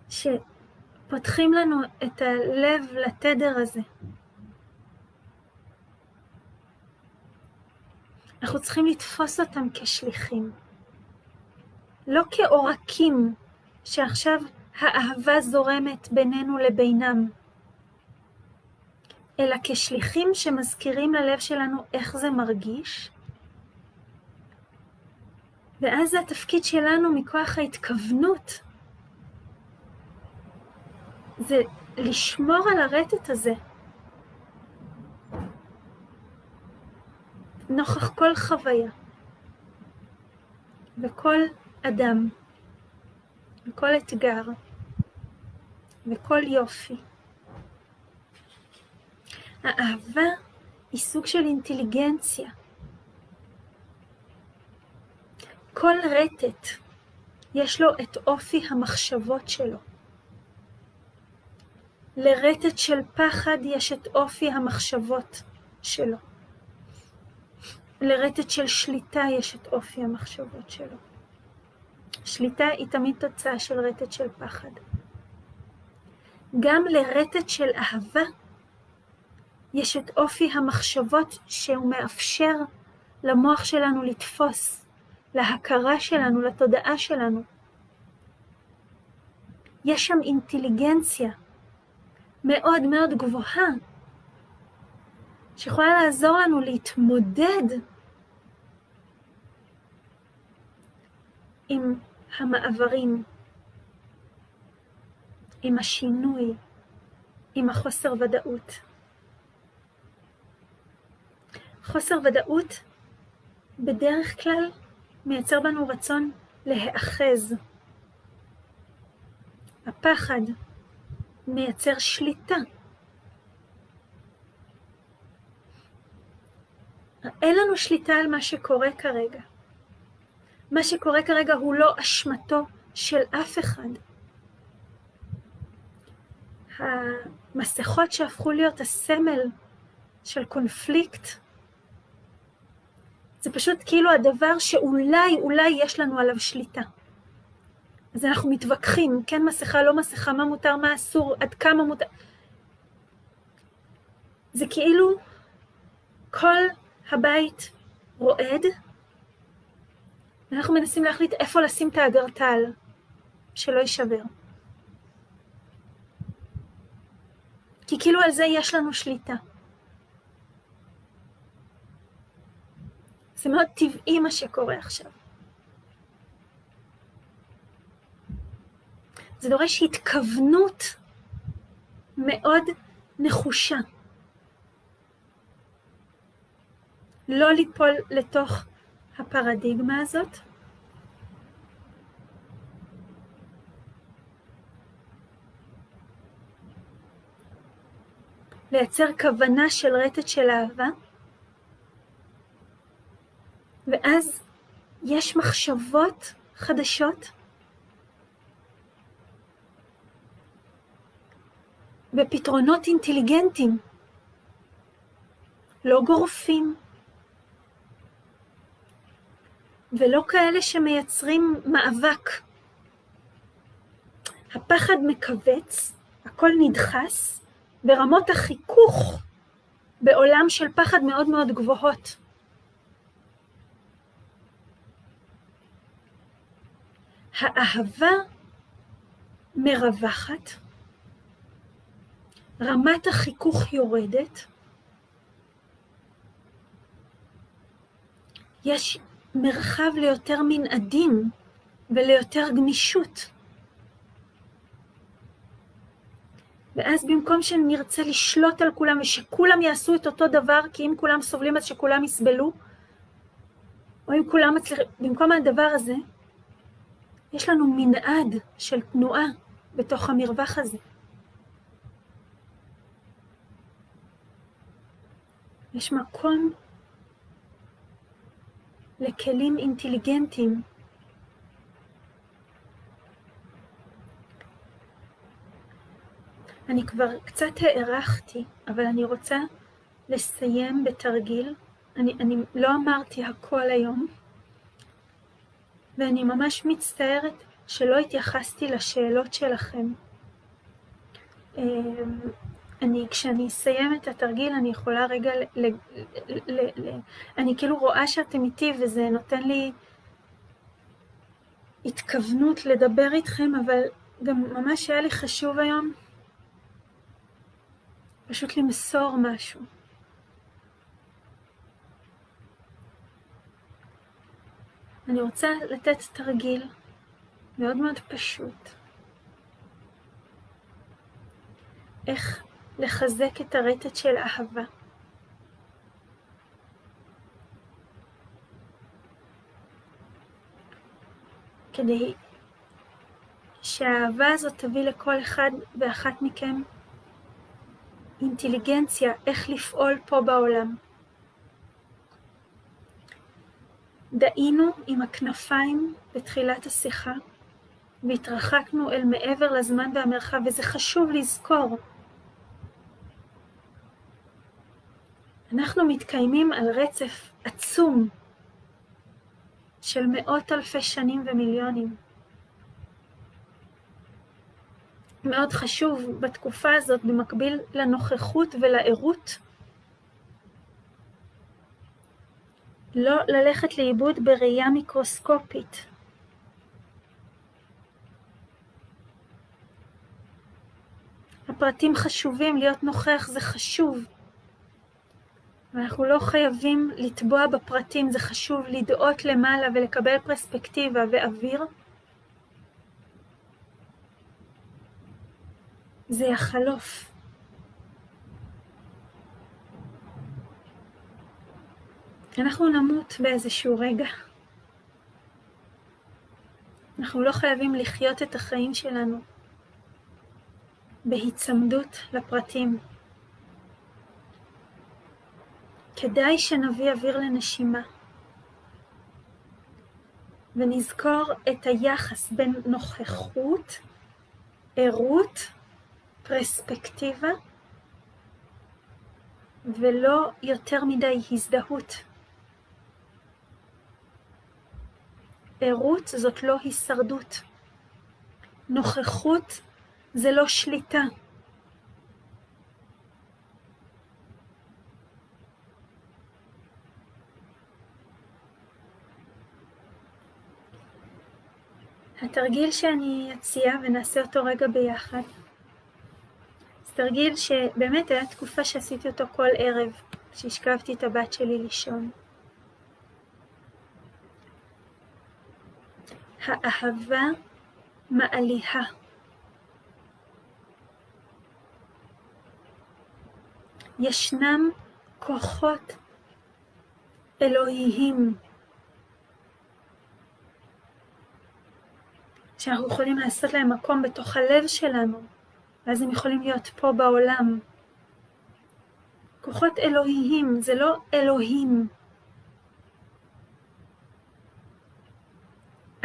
שפותחים לנו את הלב לתדר הזה. אנחנו צריכים לתפוס אותם כשליחים, לא כעורקים שעכשיו האהבה זורמת בינינו לבינם, אלא כשליחים שמזכירים ללב שלנו איך זה מרגיש, ואז זה התפקיד שלנו מכוח ההתכוונות, זה לשמור על הרטט הזה, נוכח כל חוויה, וכל אדם, וכל אתגר, וכל יופי. האהבה היא סוג של אינטליגנציה. כל רטט יש לו את אופי המחשבות שלו. לרטט של פחד יש את אופי המחשבות שלו. לרטט של שליטה יש את אופי המחשבות שלו. שליטה היא תמיד תוצאה של רטט של פחד. גם לרטט של אהבה יש את אופי המחשבות שהוא מאפשר למוח שלנו לתפוס, להכרה שלנו, לתודעה שלנו. יש שם אינטליגנציה מאוד מאוד גבוהה שיכולה לעזור לנו להתמודד עם המעברים, עם השינוי, עם החוסר ודאות. חוסר ודאות בדרך כלל מייצר בנו רצון להאחז. הפחד מייצר שליטה. אין לנו שליטה על מה שקורה כרגע. מה שקורה כרגע הוא לא אשמתו של אף אחד. המסכות שהפכו להיות הסמל של קונפליקט, זה פשוט כאילו הדבר שאולי יש לנו עליו שליטה. אז אנחנו מתווכחים, כן מסכה, לא מסכה, מה מותר, מה אסור, עד כמה מותר. זה כאילו כל הבית רועד, ואנחנו מנסים להחליט איפה לשים את האגרטל, שלא יישבר. כי כאילו על זה יש לנו שליטה. זה מאוד טבעי מה שקורה עכשיו. זה דורש התכוונות מאוד נחושה. לא ליפול לתוך הפרדיגמה הזאת. לייצר כוונה של רטט של אהבה. ואז יש מחשבות חדשות. ופתרונות אינטליגנטיים. לא גורפים. ולא כאלה שמייצרים מאבק. הפחד מקבץ, הכל נדחס, ברמות החיכוך בעולם של פחד מאוד מאוד גבוהות. האהבה מרווחת, רמת החיכוך יורדת, יש מרחב ליותר מנעדים וליותר גמישות. ואז במקום שנרצה לשלוט על כולם ושכולם יעשו את אותו דבר, כי אם כולם סובלים אז שכולם יסבלו, או אם כולם מצליחים, במקום הדבר הזה, יש לנו מנעד של תנועה בתוך המרווח הזה. יש מקום לכלים אינטליגנטיים. אני כבר קצת הערכתי, אבל אני רוצה לסיים בתרגיל. אני לא אמרתי הכל היום, ואני ממש מצטערת שלא התייחסתי לשאלות שלכם. כשאני אסיים את התרגיל, אני יכולה רגע, אני כאילו רואה שאתם איתי, וזה נותן לי התכוונות לדבר איתכם, אבל גם ממש היה לי חשוב היום, פשוט למסור משהו. אני רוצה לתת תרגיל מאוד מאוד פשוט. איך לחזק את הרטט של אהבה. כדי שהאהבה הזאת תביא לכל אחד ואחת מכם אינטליגנציה, איך לפעול פה בעולם. דהינו עם הכנפיים בתחילת השיחה, והתרחקנו אל מעבר לזמן והמרחב, וזה חשוב לזכור. אנחנו מתקיימים על רצף עצום של מאות אלפי שנים ומיליונים. מאוד חשוב בתקופה הזאת, במקביל לנוכחות ולעירות, לא ללכת לאיבוד בראייה מיקרוסקופית. הפרטים חשובים, להיות נוכח זה חשוב. ואנחנו לא חייבים לטבוע בפרטים, זה חשוב לדעות למעלה ולקבל פרספקטיבה ואוויר. זה יחלוף. אנחנו נמות באיזשהו רגע. אנחנו לא חייבים לחיות את החיים שלנו בהיצמדות לפרטים. כדאי שנביא אוויר לנשימה, ונזכור את היחס בין נוכחות, ערות, פרספקטיבה, ולא יותר מדי הזדהות. ערות זאת לא הישרדות. נוכחות זה לא שליטה. התרגיל שאני אציע ונעשה אותו רגע ביחד, זה תרגיל שבאמת היה תקופה שעשיתי אותו כל ערב, כשהשכבתי את הבת שלי לישון. האהבה מעליהה. ישנם כוחות אלוהיים שאנחנו יכולים לעשות להם מקום בתוך הלב שלנו, ואז הם יכולים להיות פה בעולם. כוחות אלוהיים, זה לא אלוהים.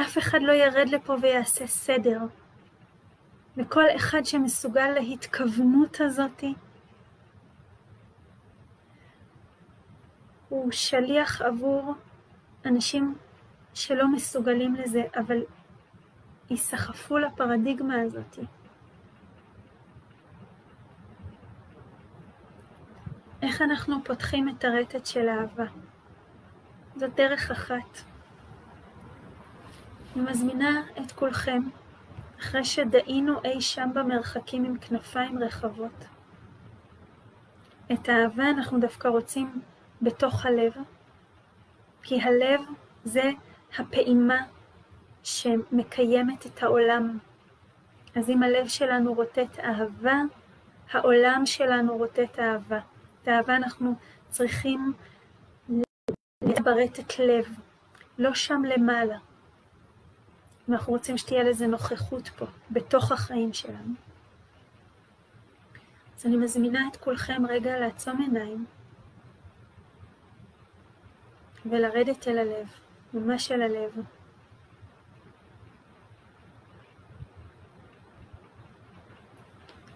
אף אחד לא ירד לפה ויעשה סדר. וכל אחד שמסוגל להתכוונות הזאת, הוא שליח עבור אנשים שלא מסוגלים לזה, אבל יסחפו לפרדיגמה הזאת. איך אנחנו פותחים את הרטט של האהבה? זאת דרך אחת. אני מזמינה את כולכם, אחרי שדאינו אי שם במרחקים עם כנפיים רחבות. את האהבה אנחנו דווקא רוצים בתוך הלב, כי הלב זה הפעימה שמקיימת את העולם. אז אם הלב שלנו רוטט אהבה, העולם שלנו רוטט אהבה. את האהבה אנחנו צריכים ברטט לב, לא שם למעלה. אנחנו רוצים שתהיה לזה נוכחות פה, בתוך החיים שלנו. אז אני מזמינה את כולכם רגע לעצום עיניים, ולרדת אל הלב, ממש אל הלב.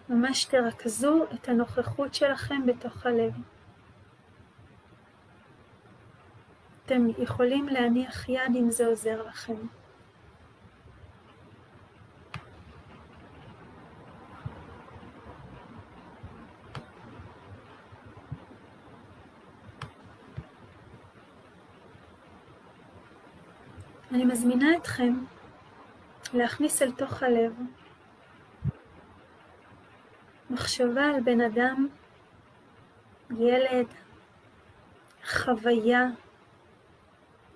ממש תרכזו את הנוכחות שלכם בתוך הלב. אתם יכולים להניח יד אם זה עוזר לכם. אני מזמינה אתכם להכניס אל תוך הלב מחשבה על בן אדם, ילד, חוויה,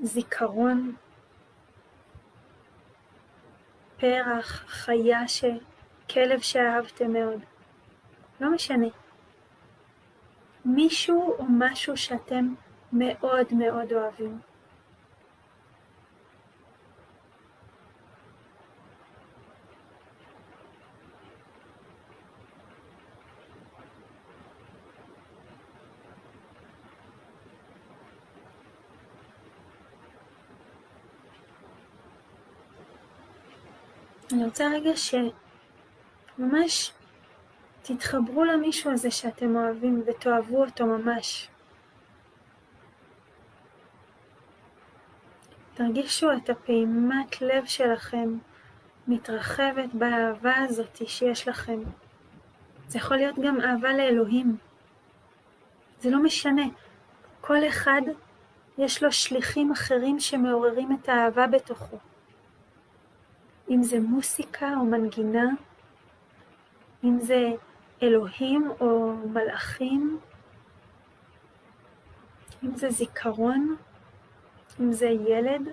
זיכרון, פרח, חיה, כלב שאהבתם מאוד. לא משנה. מישהו או משהו שאתם מאוד מאוד אוהבים. אני רוצה רגע שממש תתחברו למישהו הזה שאתם אוהבים ותאהבו אותו ממש. תרגישו את הפעימת לב שלכם מתרחבת באהבה הזאת שיש לכם. זה יכול להיות גם אהבה לאלוהים. זה לא משנה. כל אחד יש לו שליחים אחרים שמעוררים את האהבה בתוכו. אם זה מוסיקה או מנגינה, אם זה אלוהים או מלאכים, אם זה זיכרון, אם זה ילד.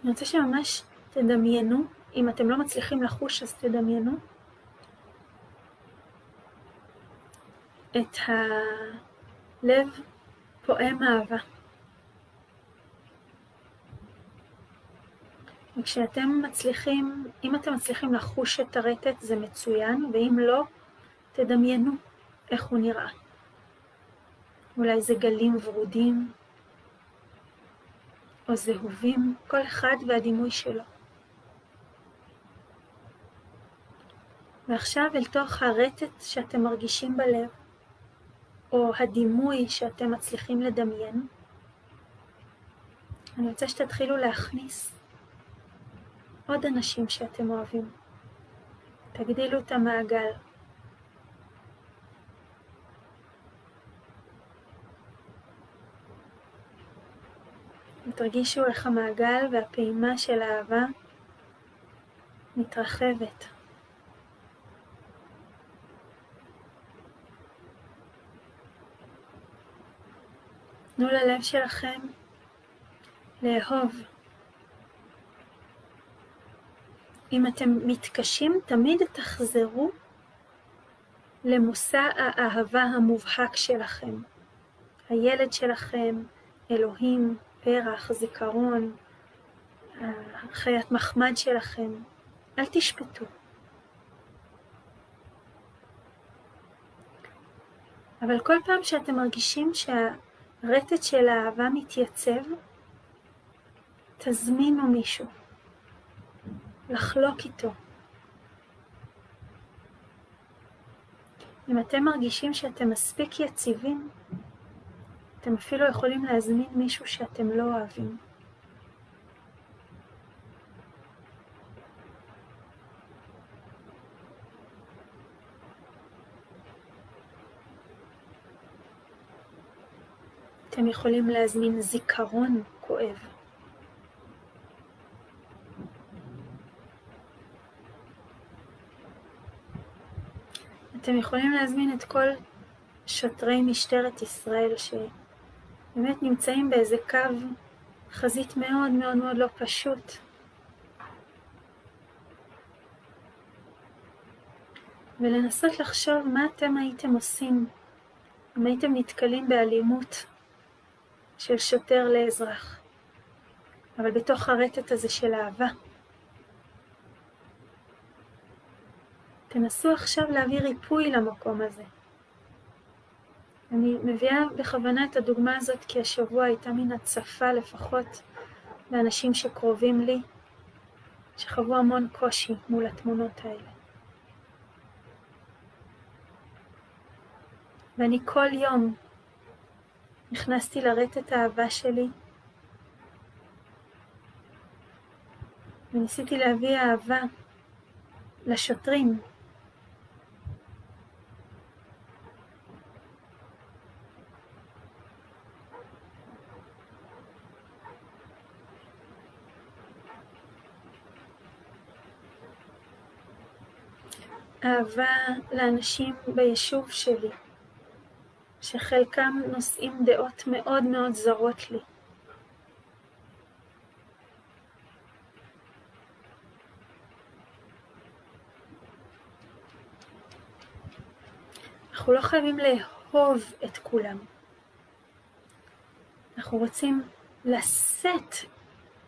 אני רוצה שממש תדמיינו, אם אתם לא מצליחים לחוש אז תדמיינו, את הלב פועם אהבה. וכשאתם מצליחים, אם אתם מצליחים לחוש את הרטט זה מצוין, ואם לא, תדמיינו איך הוא נראה. אולי זה גלים ורודים, או זהובים, כל אחד והדימוי שלו. ועכשיו אל תוך הרטט שאתם מרגישים בלב, או הדימוי שאתם מצליחים לדמיין, אני רוצה שתתחילו להכניס עוד אנשים שאתם אוהבים. תגדילו את המעגל. ותרגישו איך המעגל והפעימה של האהבה מתרחבת. תנו ללב שלכם לאהוב. אם אתם מתקשים, תמיד תחזרו למושא האהבה המובהק שלכם. הילד שלכם, אלוהים, פרח, זיכרון, חיית מחמד שלכם. אל תשפטו. אבל כל פעם שאתם מרגישים שהרטט של האהבה מתייצב, תזמינו מישהו לחלוק איתו. אם אתם מרגישים שאתם מספיק יציבים, אתם אפילו יכולים להזמין מישהו שאתם לא אוהבים. אתם יכולים להזמין זיכרון כואב. אתם יכולים להזמין את כל שוטרי משטרת ישראל שבאמת נמצאים באיזה קו חזית מאוד מאוד מאוד לא פשוט. ולנסות לחשוב מה אתם הייתם עושים אם הייתם נתקלים באלימות של שוטר לאזרח, אבל בתוך הרטט הזה של אהבה. תנסו עכשיו להביא ריפוי למקום הזה. אני מביאה בכוונה את הדוגמה הזאת כי השבוע הייתה מן הצפה לפחות לאנשים שקרובים לי, שחוו המון קושי מול התמונות האלה. ואני כל יום נכנסתי לרטט האהבה שלי, וניסיתי להביא אהבה לשוטרים. אהבה לאנשים ביישוב שלי, שחלקם נושאים דעות מאוד מאוד זרות לי. אנחנו לא חייבים לאהוב את כולם. אנחנו רוצים לשאת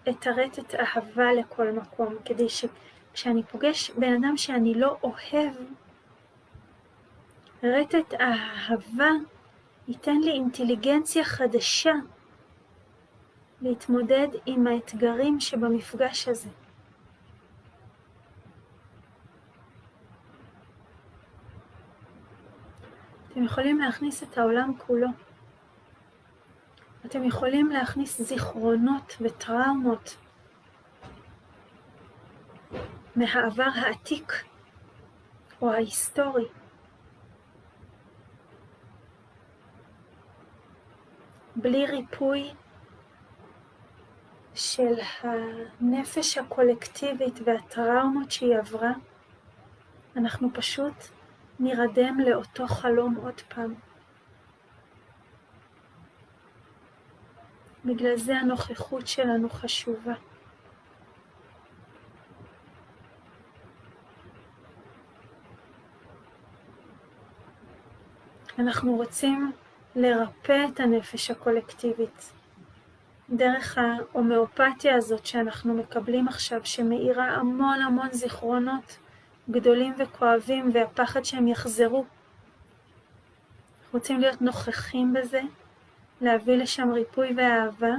את הרטט אהבה לכל מקום, כדי שכשאני פוגש בן אדם שאני לא אוהב, רטט האהבה ייתן לי אינטליגנציה חדשה להתמודד עם האתגרים שבמפגש הזה. אתם יכולים להכניס את העולם כולו. אתם יכולים להכניס זיכרונות וטראומות מהעבר העתיק או ההיסטורי. בלי ריפוי של הנפש הקולקטיבית והטראומות שהיא עברה, אנחנו פשוט נרדם לאותו חלום עוד פעם. בגלל זה הנוכחות שלנו חשובה. אנחנו רוצים לרפא את הנפש הקולקטיבית. דרך ההומאופתיה הזאת שאנחנו מקבלים עכשיו, שמאירה המון המון זיכרונות גדולים וכואבים, והפחד שהם יחזרו. רוצים להיות נוכחים בזה, להביא לשם ריפוי ואהבה,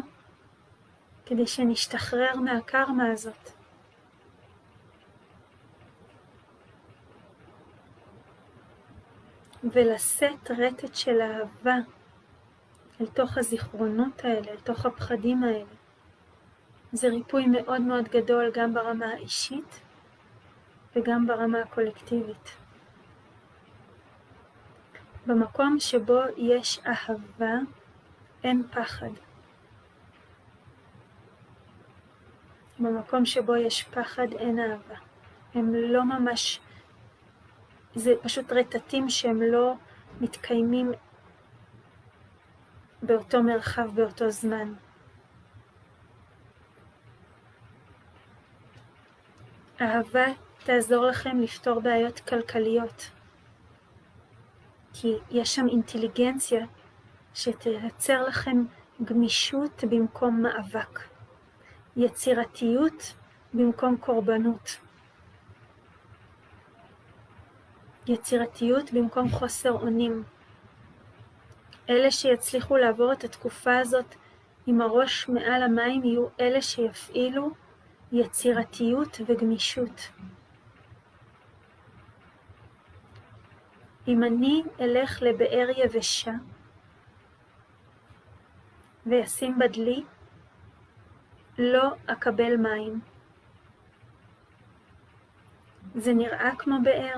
כדי שנשתחרר מהקרמה הזאת. ולשאת רטט של אהבה אל תוך הזיכרונות האלה, אל תוך הפחדים האלה. זה ריפוי מאוד מאוד גדול גם ברמה האישית וגם ברמה הקולקטיבית. במקום שבו יש אהבה, אין פחד. במקום שבו יש פחד, אין אהבה. הם לא ממש, זה פשוט רטטים שהם לא מתקיימים באותו מרחב, באותו זמן. אהבה תעזור לכם לפתור בעיות כלכליות. כי יש שם אינטליגנציה שתייצר לכם גמישות במקום מאבק. יצירתיות במקום קורבנות. יצירתיות במקום חוסר אונים. אלה שיצליחו לעבור את התקופה הזאת עם הראש מעל המים יהיו אלה שיפעילו יצירתיות וגמישות. אם אני אלך לבאר יבשה וישים בדלי, לא אקבל מים. זה נראה כמו באר,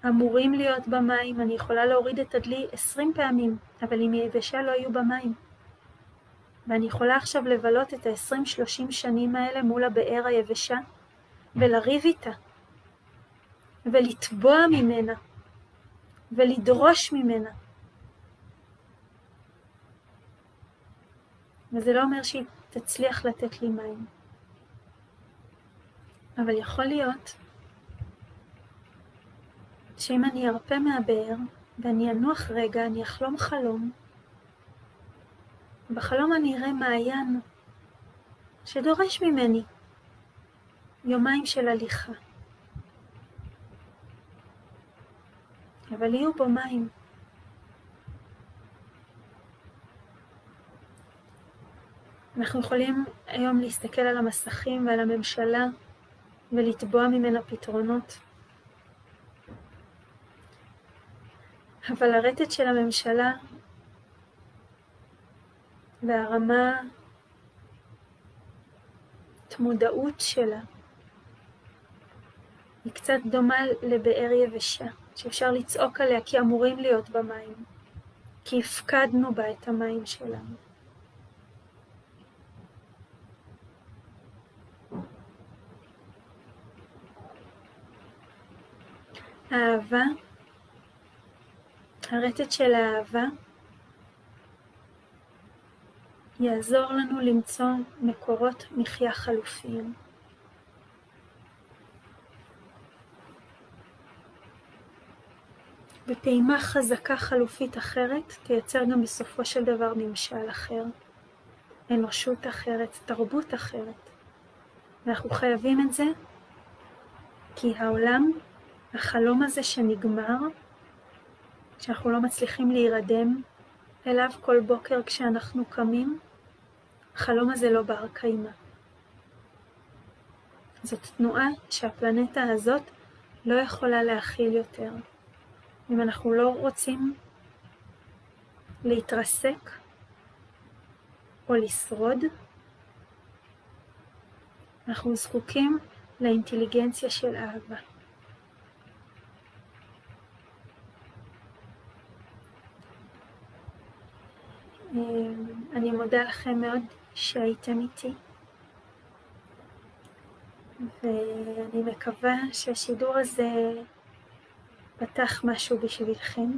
אמורים להיות במים, אני יכולה להוריד את הדלי 20 פעמים, אבל אם היא יבשה לא יהיו במים. ואני יכולה עכשיו לבלות את ה-20-30 שנים האלה מול הבאר היבשה, ולריב איתה, ולטבוע ממנה, ולדרוש ממנה. וזה לא אומר שהיא תצליח לתת לי מים. אבל יכול להיות שאם אני ארפה מהבאר, ואני אנוח רגע, אני אחלום חלום, בחלום אני אראה מעיין שדורש ממני יומיים של הליכה. אבל יהיו בו מים. אנחנו יכולים היום להסתכל על המסכים ועל הממשלה ולטבוע ממנה פתרונות. אבל הרטט של הממשלה והרמה מודעות שלה היא קצת דומה לבאר יבשה, שאפשר לצעוק עליה כי אמורים להיות במים, כי הפקדנו בה את המים שלנו. האהבה, הרטט של האהבה, יעזור לנו למצוא מקורות מחיה חלופיים. בפעימה חזקה חלופית אחרת תייצר גם בסופו של דבר ממשל אחר, אנושות אחרת, תרבות אחרת. ואנחנו חייבים את זה כי העולם, החלום הזה שנגמר, שאנחנו לא מצליחים להירדם אליו כל בוקר כשאנחנו קמים, החלום הזה לא בר קיימא. זאת תנועה שהפלנטה הזאת לא יכולה להכיל יותר. אם אנחנו לא רוצים להתרסק או לשרוד, אנחנו זקוקים לאינטליגנציה של אהבה. אני מודה לכם מאוד שהייתם איתי, ואני מקווה שהשידור הזה פתח משהו בשבילכם.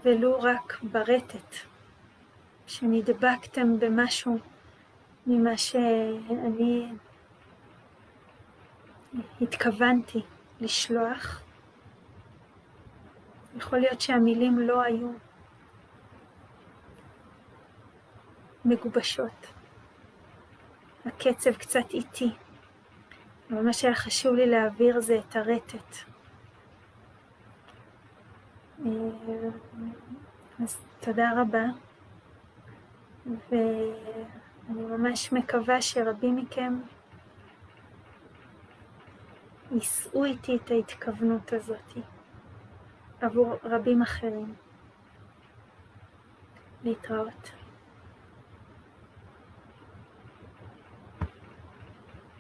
ולו רק ברטט, שנדבקתם במשהו ממה שאני התכוונתי לשלוח. יכול להיות שהמילים לא היו מגובשות. הקצב קצת איטי. אבל מה שהיה חשוב לי להעביר זה את הרטט. אז תודה רבה. ואני ממש מקווה שרבים מכם יישאו איתי את ההתכוונות הזאת עבור רבים אחרים. להתראות.